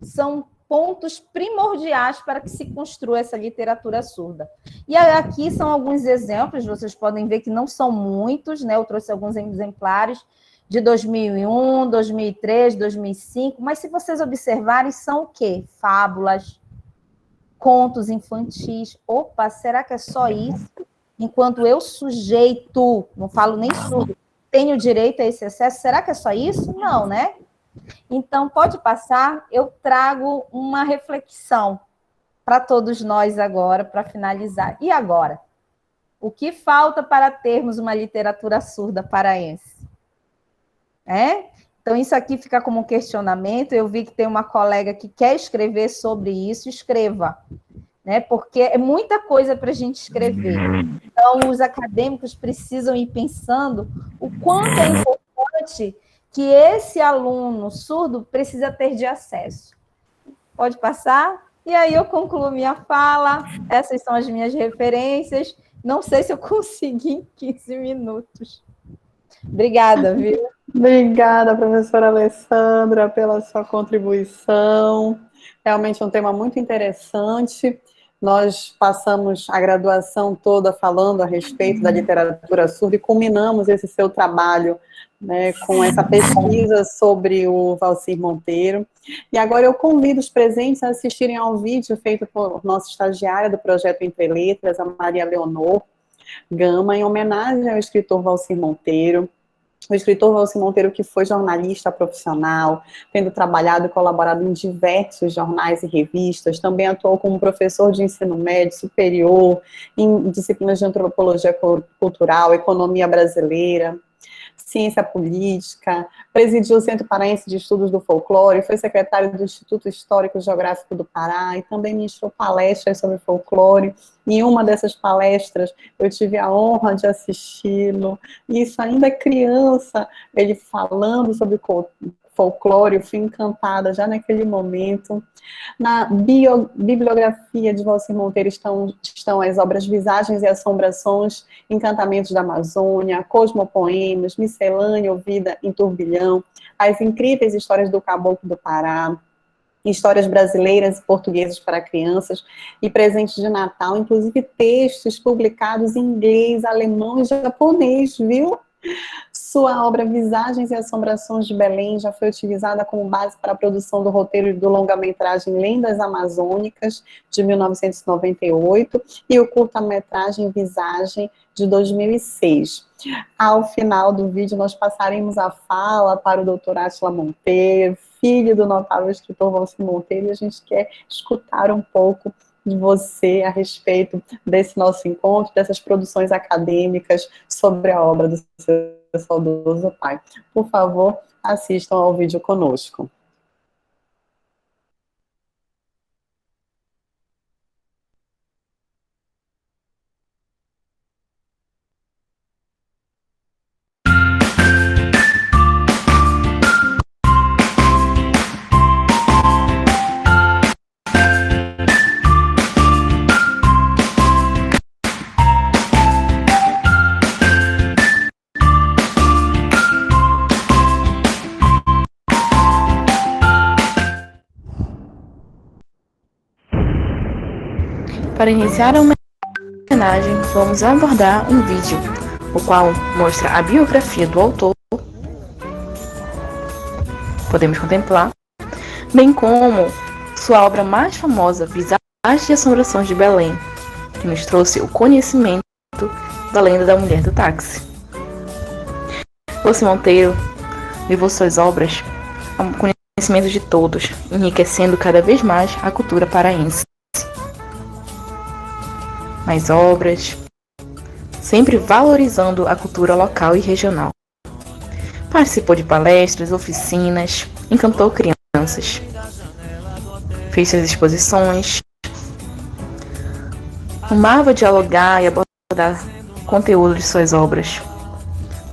são pontos primordiais para que se construa essa literatura surda. E aqui são alguns exemplos, vocês podem ver que não são muitos, né? Eu trouxe alguns exemplares de 2001, 2003, 2005, mas se vocês observarem, são o quê? Fábulas, contos infantis. Opa, será que é só isso? Enquanto eu, sujeito, não falo nem surdo, tenho direito a esse acesso, será que é só isso? Não, né? Então, pode passar, eu trago uma reflexão para todos nós agora, para finalizar. E agora? O que falta para termos uma literatura surda paraense? Então, isso aqui fica como um questionamento. Eu vi que tem uma colega que quer escrever sobre isso, escreva, né? Porque é muita coisa para a gente escrever. Então, os acadêmicos precisam ir pensando o quanto é importante que esse aluno surdo precisa ter de acesso. Pode passar? E aí eu concluo minha fala. Essas são as minhas referências. Não sei se eu consegui em 15 minutos. Obrigada, viu? Obrigada, professora Alessandra, pela sua contribuição. Realmente é um tema muito interessante. Nós passamos a graduação toda falando a respeito da literatura surda e culminamos esse seu trabalho, né, com essa pesquisa sobre o Valcir Monteiro. E agora eu convido os presentes a assistirem ao vídeo feito por nossa estagiária do projeto Entre Letras, a Maria Leonor Gama, em homenagem ao escritor Valcir Monteiro. O escritor Valcir Monteiro, que foi jornalista profissional, tendo trabalhado e colaborado em diversos jornais e revistas, também atuou como professor de ensino médio superior, em disciplinas de antropologia cultural, economia brasileira, ciência política, presidiu o Centro Paraense de Estudos do Folclore, foi secretário do Instituto Histórico e Geográfico do Pará e também ministrou palestras sobre folclore. Em uma dessas palestras, eu tive a honra de assisti-lo, e isso ainda criança, ele falando sobre folclore, eu fui encantada já naquele momento. Na bibliografia de Valcir Monteiro estão as obras Visagens e Assombrações, Encantamentos da Amazônia, Cosmopoemas, Miscelânea ouvida em Turbilhão, As Incríveis Histórias do Caboclo do Pará, Histórias Brasileiras e Portuguesas para Crianças e Presentes de Natal, inclusive textos publicados em inglês, alemão e japonês, viu? Sua obra Visagens e Assombrações de Belém já foi utilizada como base para a produção do roteiro do longa-metragem Lendas Amazônicas, de 1998, e o curta-metragem Visagem, de 2006. Ao final do vídeo, nós passaremos a fala para o Dr. Átila Monteiro, filho do notável escritor Valcir Monteiro, e a gente quer escutar um pouco de você a respeito desse nosso encontro, dessas produções acadêmicas sobre a obra do seu saudoso pai. Por favor, assistam ao vídeo conosco. Para iniciar a homenagem, vamos abordar um vídeo, o qual mostra a biografia do autor, podemos contemplar, bem como sua obra mais famosa, Visagens e Assombrações de Belém, que nos trouxe o conhecimento da lenda da mulher do táxi. Valcir Monteiro levou suas obras ao conhecimento de todos, enriquecendo cada vez mais a cultura paraense. Mais obras, sempre valorizando a cultura local e regional. Participou de palestras, oficinas, encantou crianças, fez suas exposições, amava dialogar e abordar conteúdo de suas obras.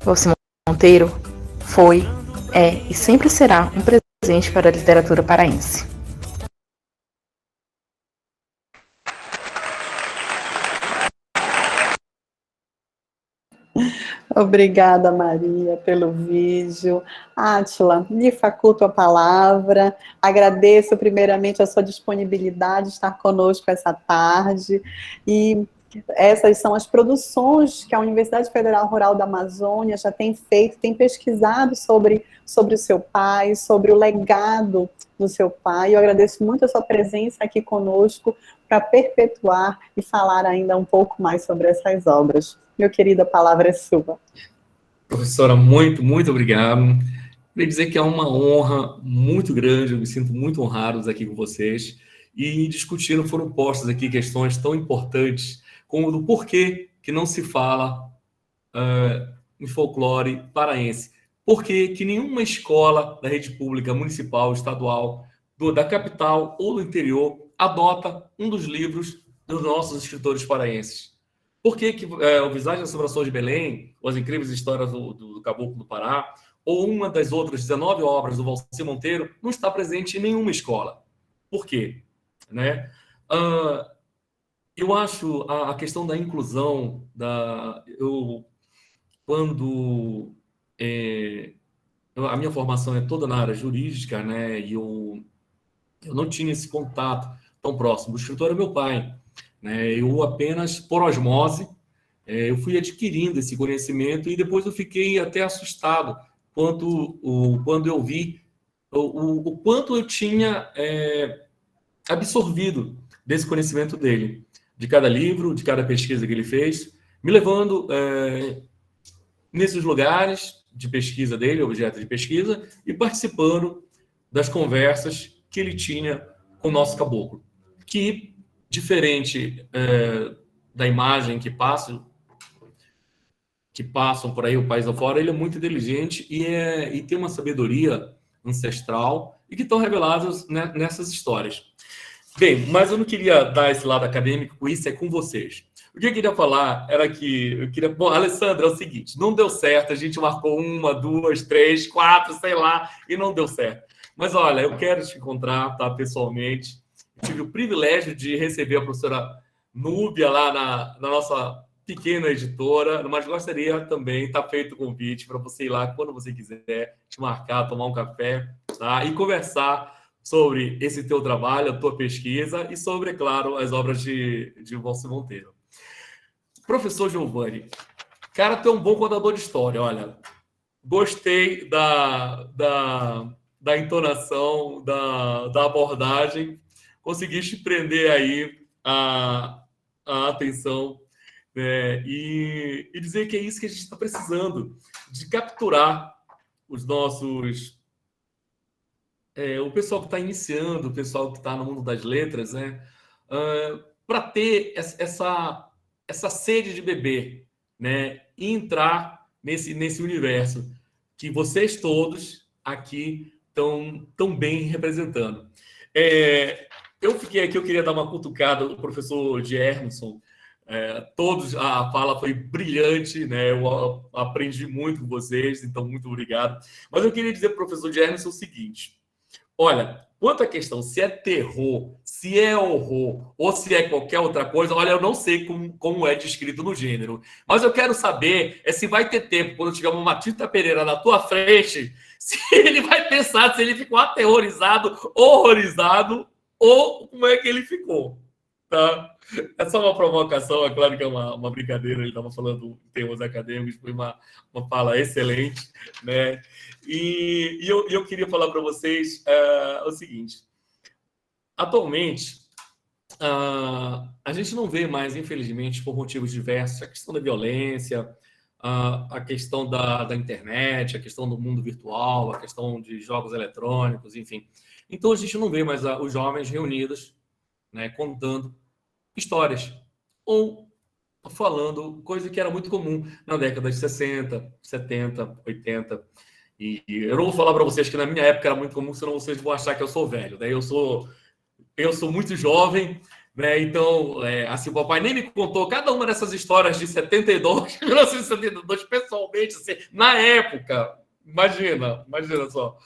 Valcir Monteiro foi, é e sempre será um presente para a literatura paraense. Obrigada, Maria, pelo vídeo. Átila, lhe faculto a palavra. Agradeço primeiramente a sua disponibilidade de estar conosco essa tarde. E essas são as produções que a Universidade Federal Rural da Amazônia já tem feito, tem pesquisado sobre o seu pai, sobre o legado do seu pai. Eu agradeço muito a sua presença aqui conosco para perpetuar e falar ainda um pouco mais sobre essas obras. Meu querido, a palavra é sua. Professora, muito obrigado. Queria dizer que é uma honra muito grande, eu me sinto muito honrado aqui com vocês. E discutindo, foram postas aqui questões tão importantes como do porquê que não se fala em folclore paraense. Por que nenhuma escola da rede pública, municipal, estadual, da capital ou do interior adota um dos livros dos nossos escritores paraenses? Por que o Visagem das Assombrações de Belém, ou As Incríveis Histórias do Caboclo do Pará, ou uma das outras 19 obras do Valci Monteiro, não está presente em nenhuma escola? Por quê? Né? Eu acho a questão da inclusão, a minha formação é toda na área jurídica, né? E eu não tinha esse contato tão próximo. O escritor é meu pai, né? Eu apenas, por osmose, eu fui adquirindo esse conhecimento e depois eu fiquei até assustado quando eu vi o quanto eu tinha absorvido desse conhecimento dele, de cada livro, de cada pesquisa que ele fez, me levando nesses lugares de pesquisa dele, objeto de pesquisa, e participando das conversas que ele tinha com o nosso caboclo, que, diferente da imagem que passam por aí o país afora, ele é muito inteligente e tem uma sabedoria ancestral e que estão reveladas nessas histórias. Bem, mas eu não queria dar esse lado acadêmico, isso é com vocês. O que eu queria falar era que Bom, Alessandra, é o seguinte, não deu certo, a gente marcou 1, 2, 3, 4, sei lá, e não deu certo. Mas olha, eu quero te encontrar, tá, pessoalmente. Eu tive o privilégio de receber a professora Núbia lá na nossa pequena editora, mas gostaria também, tá feito o convite para você ir lá quando você quiser, te marcar, tomar um café, tá? E conversar sobre esse teu trabalho, a tua pesquisa e sobre, é claro, as obras de Valci Monteiro. Professor Giovanni, cara, tu é um bom contador de história, olha. Gostei da entonação, da abordagem. Conseguiste prender aí a atenção, né? E dizer que é isso que a gente está precisando, de capturar os nossos... o pessoal que está iniciando, o pessoal que está no mundo das letras, né? Para ter essa sede de beber, né? E entrar nesse universo que vocês todos aqui estão tão bem representando. Eu fiquei aqui, eu queria dar uma cutucada do professor Germson. A fala foi brilhante, né? Eu aprendi muito com vocês, então muito obrigado. Mas eu queria dizer para o professor Germson o seguinte: olha, quanto à questão se é terror, se é horror ou se é qualquer outra coisa, olha, eu não sei como é descrito no gênero, mas eu quero saber se vai ter tempo, quando tiver uma Matita Pereira na tua frente, se ele vai pensar se ele ficou aterrorizado, horrorizado ou como é que ele ficou, tá? É só uma provocação, é claro que é uma brincadeira, ele estava falando em termos acadêmicos, foi uma fala excelente, né? E eu queria falar para vocês o seguinte: atualmente, a gente não vê mais, infelizmente, por motivos diversos, a questão da violência, a questão da internet, a questão do mundo virtual, a questão de jogos eletrônicos, enfim. Então, a gente não vê mais os jovens reunidos, né, contando histórias ou falando coisa que era muito comum na década de 60, 70, 80. E eu não vou falar para vocês que na minha época era muito comum, senão vocês vão achar que eu sou velho. Daí eu sou muito jovem, né? Então, assim, o papai nem me contou cada uma dessas histórias de 72, 1972, pessoalmente, assim, na época. Imagina só.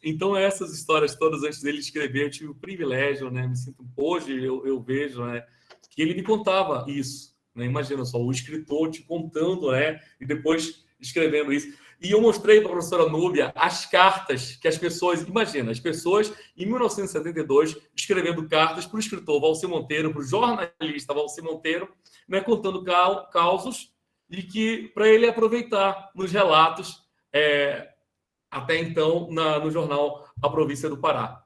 Então, essas histórias todas, antes dele escrever, eu tive o privilégio, né? Me sinto, hoje eu vejo, né, que ele me contava isso, né? Imagina só, o escritor te contando, né? E depois escrevendo isso. E eu mostrei para a professora Núbia as cartas que as pessoas... Imagina, as pessoas, em 1972, escrevendo cartas para o escritor Valci Monteiro, para o jornalista Valci Monteiro, né, contando causos, e que para ele aproveitar nos relatos, até então, no jornal A Província do Pará,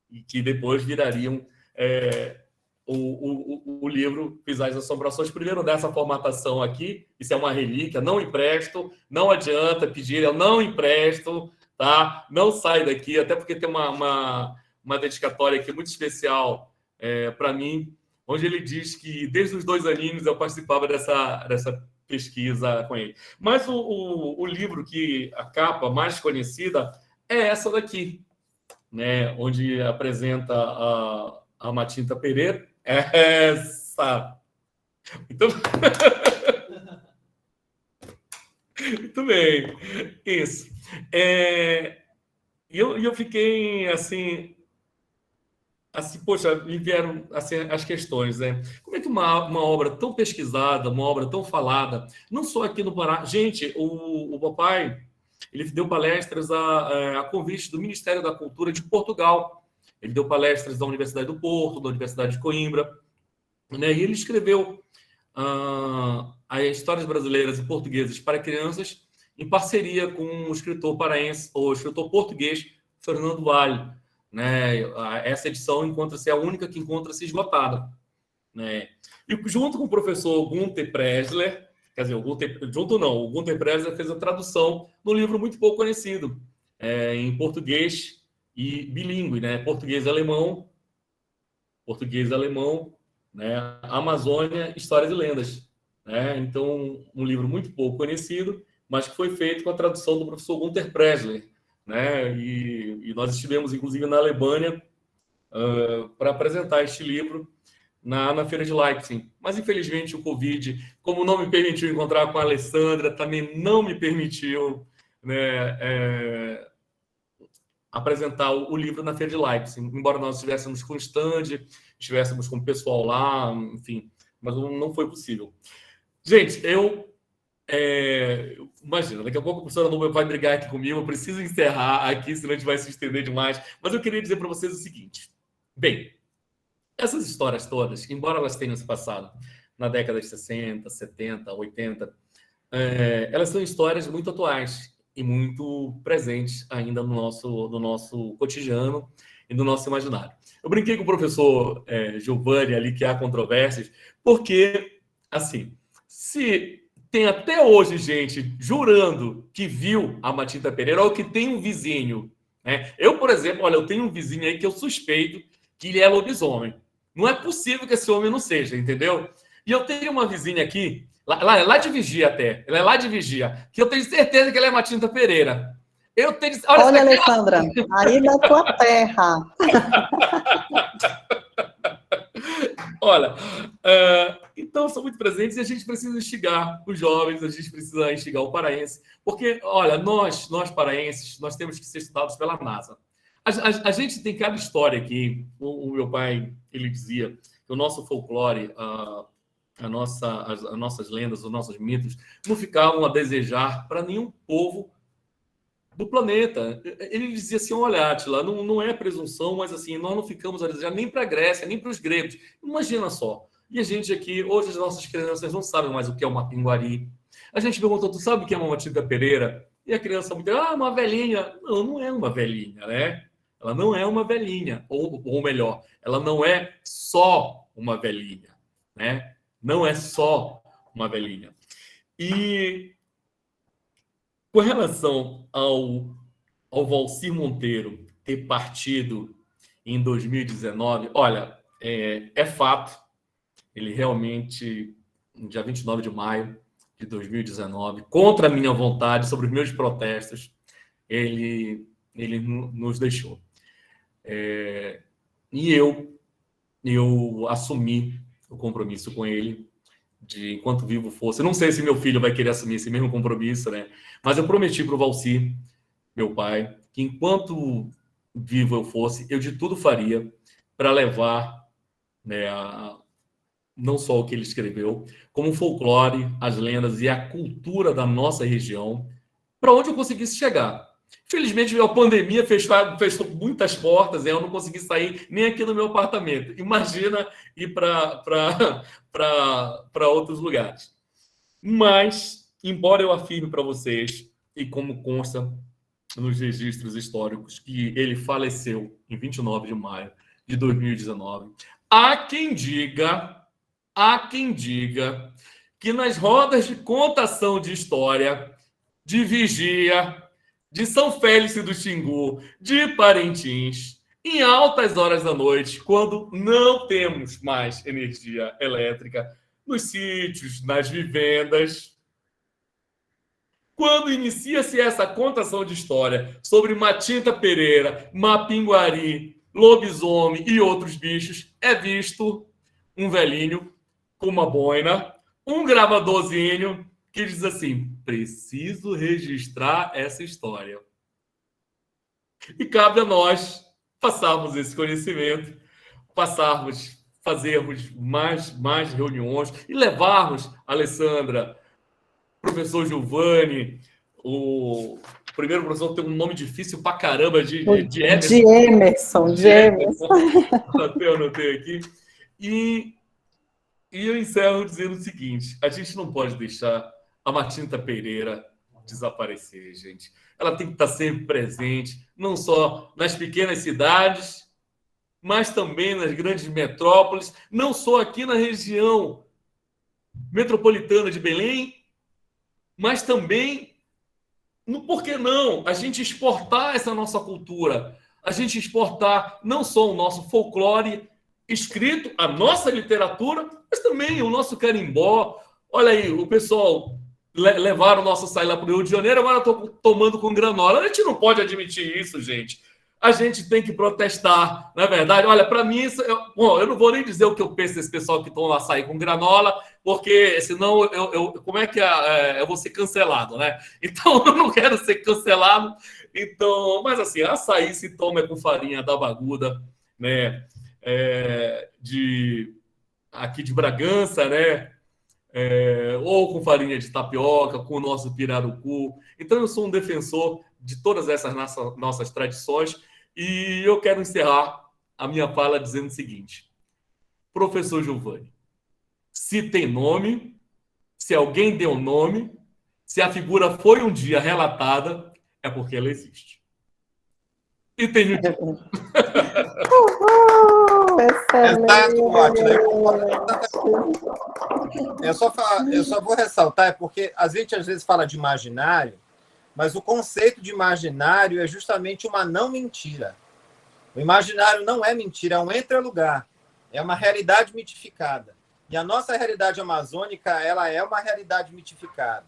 e que depois virariam o livro Pisais Assombrações. Primeiro dessa formatação aqui, isso é uma relíquia, não empresto, não adianta pedir, eu não empresto, tá? Não sai daqui, até porque tem uma dedicatória aqui muito especial para mim, onde ele diz que desde os 2 aninhos eu participava dessa pesquisa com ele. Mas o livro que a capa mais conhecida é essa daqui, né? Onde apresenta a Matinta Pereira. Essa! Então... Muito bem. Isso. E eu fiquei assim, poxa, me vieram assim, as questões, né? Como é que uma obra tão pesquisada, uma obra tão falada, não só aqui no Pará... Gente, o papai, ele deu palestras a convite do Ministério da Cultura de Portugal. Ele deu palestras da Universidade do Porto, da Universidade de Coimbra, né? E ele escreveu as histórias brasileiras e portuguesas para crianças em parceria com o escritor paraense, ou escritor português, Fernando Vale, né? Essa edição encontra-se a única que encontra-se esgotada, né? E junto com o professor Gunther Presler, quer dizer, o Gunther Presler fez a tradução no livro muito pouco conhecido, em português e bilíngue, né? Português e alemão, né? Amazônia, Histórias e Lendas, né? Então, um livro muito pouco conhecido, mas que foi feito com a tradução do professor Gunther Presler, né? E nós estivemos, inclusive, na Alemanha para apresentar este livro na Feira de Leipzig. Mas, infelizmente, o Covid, como não me permitiu encontrar com a Alessandra, também não me permitiu, né, apresentar o livro na Feira de Leipzig, embora nós estivéssemos com stand, estivéssemos com o pessoal lá, enfim, mas não foi possível. Gente, imagina, daqui a pouco a professora Núbia vai brigar aqui comigo, eu preciso encerrar aqui, senão a gente vai se estender demais, mas eu queria dizer para vocês o seguinte. Bem, essas histórias todas, embora elas tenham se passado na década de 60, 70, 80, elas são histórias muito atuais e muito presentes ainda no nosso cotidiano e no nosso imaginário. Eu brinquei com o professor Giovanni ali, que há controvérsias, porque, assim, se tem até hoje gente jurando que viu a Matinta Pereira ou que tem um vizinho, né? Eu, por exemplo, olha, eu tenho um vizinho aí que eu suspeito que ele é lobisomem. Não é possível que esse homem não seja, entendeu? E eu tenho uma vizinha aqui, lá de Vigia até, ela é lá de Vigia, que eu tenho certeza que ela é Matinta Pereira. Olha, Alessandra, aí da tua terra. Olha, então são muito presentes e a gente precisa instigar os jovens, a gente precisa instigar o paraense, porque, olha, nós paraenses, nós temos que ser estudados pela NASA. A gente tem cada história aqui. O meu pai, ele dizia que o nosso folclore, as nossas lendas, os nossos mitos, não ficavam a desejar para nenhum povo do planeta. Ele dizia assim, olha, Átila, não é presunção, mas assim, nós não ficamos a desejar nem para a Grécia, nem para os gregos. Imagina só. E a gente aqui, hoje as nossas crianças não sabem mais o que é uma pinguari. A gente perguntou, tu sabe o que é uma Matinta Pereira? E a criança muito, uma velhinha. Não é uma velhinha, né? Ela não é uma velhinha, ou melhor, ela não é só uma velhinha, né? Não é só uma velhinha. E com relação ao Valci Monteiro ter partido em 2019, olha, é fato, ele realmente, no dia 29 de maio de 2019, contra a minha vontade, sobre os meus protestos, ele nos deixou. E eu assumi o compromisso com ele de, enquanto vivo fosse, eu não sei se meu filho vai querer assumir esse mesmo compromisso, né? Mas eu prometi para o Valci, meu pai, que enquanto vivo eu fosse, eu de tudo faria para levar, né, não só o que ele escreveu, como o folclore, as lendas e a cultura da nossa região, para onde eu conseguisse chegar. Felizmente, a pandemia fechou muitas portas, eu não consegui sair nem aqui no meu apartamento. Imagina ir para outros lugares. Mas, embora eu afirme para vocês, e como consta nos registros históricos, que ele faleceu em 29 de maio de 2019, há quem diga que nas rodas de contação de história, de vigia, de São Félix do Xingu, de Parintins, em altas horas da noite, quando não temos mais energia elétrica, nos sítios, nas vivendas, quando inicia-se essa contação de história sobre Matinta Pereira, Mapinguari, lobisomem e outros bichos, é visto um velhinho com uma boina, um gravadorzinho que diz assim: preciso registrar essa história. E cabe a nós passarmos esse conhecimento, fazermos mais reuniões e levarmos a Alessandra, professor Giovanni, o primeiro professor tem um nome difícil pra caramba de Emerson. De Emerson. Eu anotei aqui. E eu encerro dizendo o seguinte: a gente não pode deixar a Matinta Pereira desaparecer, gente. Ela tem que estar sempre presente, não só nas pequenas cidades, mas também nas grandes metrópoles, não só aqui na região metropolitana de Belém, mas também, por que não, a gente exportar essa nossa cultura, a gente exportar não só o nosso folclore escrito, a nossa literatura, mas também o nosso carimbó. Olha aí, o pessoal levaram o nosso açaí lá para o Rio de Janeiro, agora estou tomando com granola. A gente não pode admitir isso, gente. A gente tem que protestar, não é verdade? Olha, para mim, eu não vou nem dizer o que eu penso desse pessoal que toma açaí com granola, porque senão como é que eu vou ser cancelado, né? Então, eu não quero ser cancelado. Então, mas assim, açaí se toma com farinha da Baguda, né? Aqui de Bragança, né? Ou com farinha de tapioca, com o nosso pirarucu. Então, eu sou um defensor de todas essas nossas tradições e eu quero encerrar a minha fala dizendo o seguinte: professor Giovanni, se tem nome, se alguém deu nome, se a figura foi um dia relatada, é porque ela existe. E tem Eu só vou ressaltar, é porque a gente às vezes fala de imaginário, mas o conceito de imaginário é justamente uma não mentira. O imaginário não é mentira, é um entrelugar, é uma realidade mitificada. E a nossa realidade amazônica, ela é uma realidade mitificada.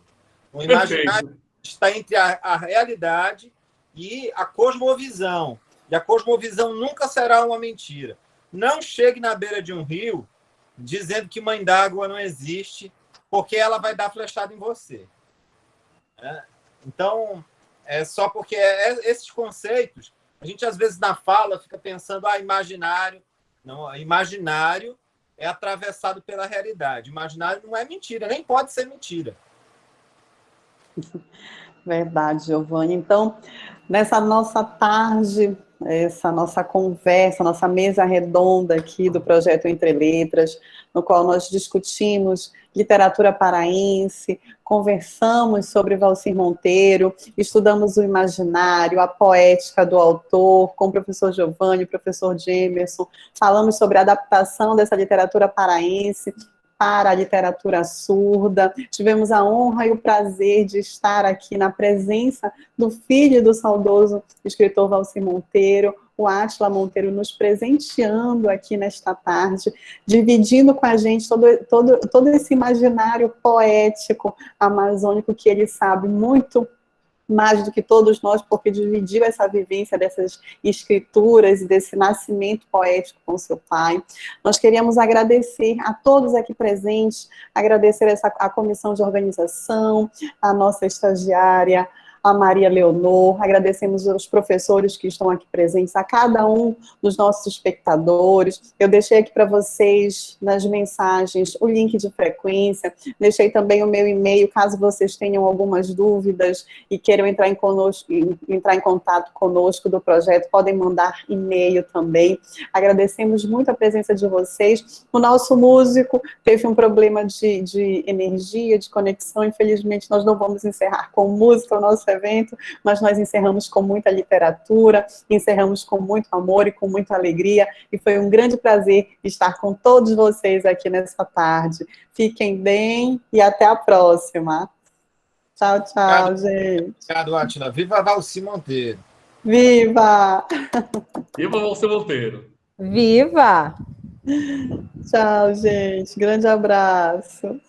O imaginário está entre a realidade e a cosmovisão. E a cosmovisão nunca será uma mentira. Não chegue na beira de um rio dizendo que mãe d'água não existe, porque ela vai dar flechada em você. Então, é só porque esses conceitos, a gente às vezes na fala fica pensando, imaginário. Não, imaginário é atravessado pela realidade. Imaginário não é mentira, nem pode ser mentira. Verdade, Giovanni. Então, nessa nossa tarde, essa nossa conversa, nossa mesa redonda aqui do projeto Entre Letras, no qual nós discutimos literatura paraense, conversamos sobre Valcir Monteiro, estudamos o imaginário, a poética do autor, com o professor Giovanni, o professor Emerson, falamos sobre a adaptação dessa literatura paraense para a literatura surda. Tivemos a honra e o prazer de estar aqui na presença do filho do saudoso escritor Valcir Monteiro, o Átila Monteiro, nos presenteando aqui nesta tarde, dividindo com a gente todo esse imaginário poético amazônico que ele sabe muito mais do que todos nós, porque dividiu essa vivência dessas escrituras e desse nascimento poético com seu pai. Nós queríamos agradecer a todos aqui presentes, agradecer a comissão de organização, a nossa estagiária, a Maria Leonor, agradecemos aos professores que estão aqui presentes, a cada um dos nossos espectadores. Eu deixei aqui para vocês, nas mensagens, o link de frequência, deixei também o meu e-mail, caso vocês tenham algumas dúvidas e queiram entrar em contato conosco do projeto, podem mandar e-mail também. Agradecemos muito a presença de vocês. O nosso músico teve um problema de energia, de conexão, infelizmente nós não vamos encerrar com música o nosso evento, mas nós encerramos com muita literatura, encerramos com muito amor e com muita alegria, e foi um grande prazer estar com todos vocês aqui nessa tarde. Fiquem bem e até a próxima. Tchau, tchau, Obrigado, gente. Obrigado, Átila. Viva Valci Monteiro. Viva! Viva você, Monteiro. Viva! Tchau, gente. Grande abraço.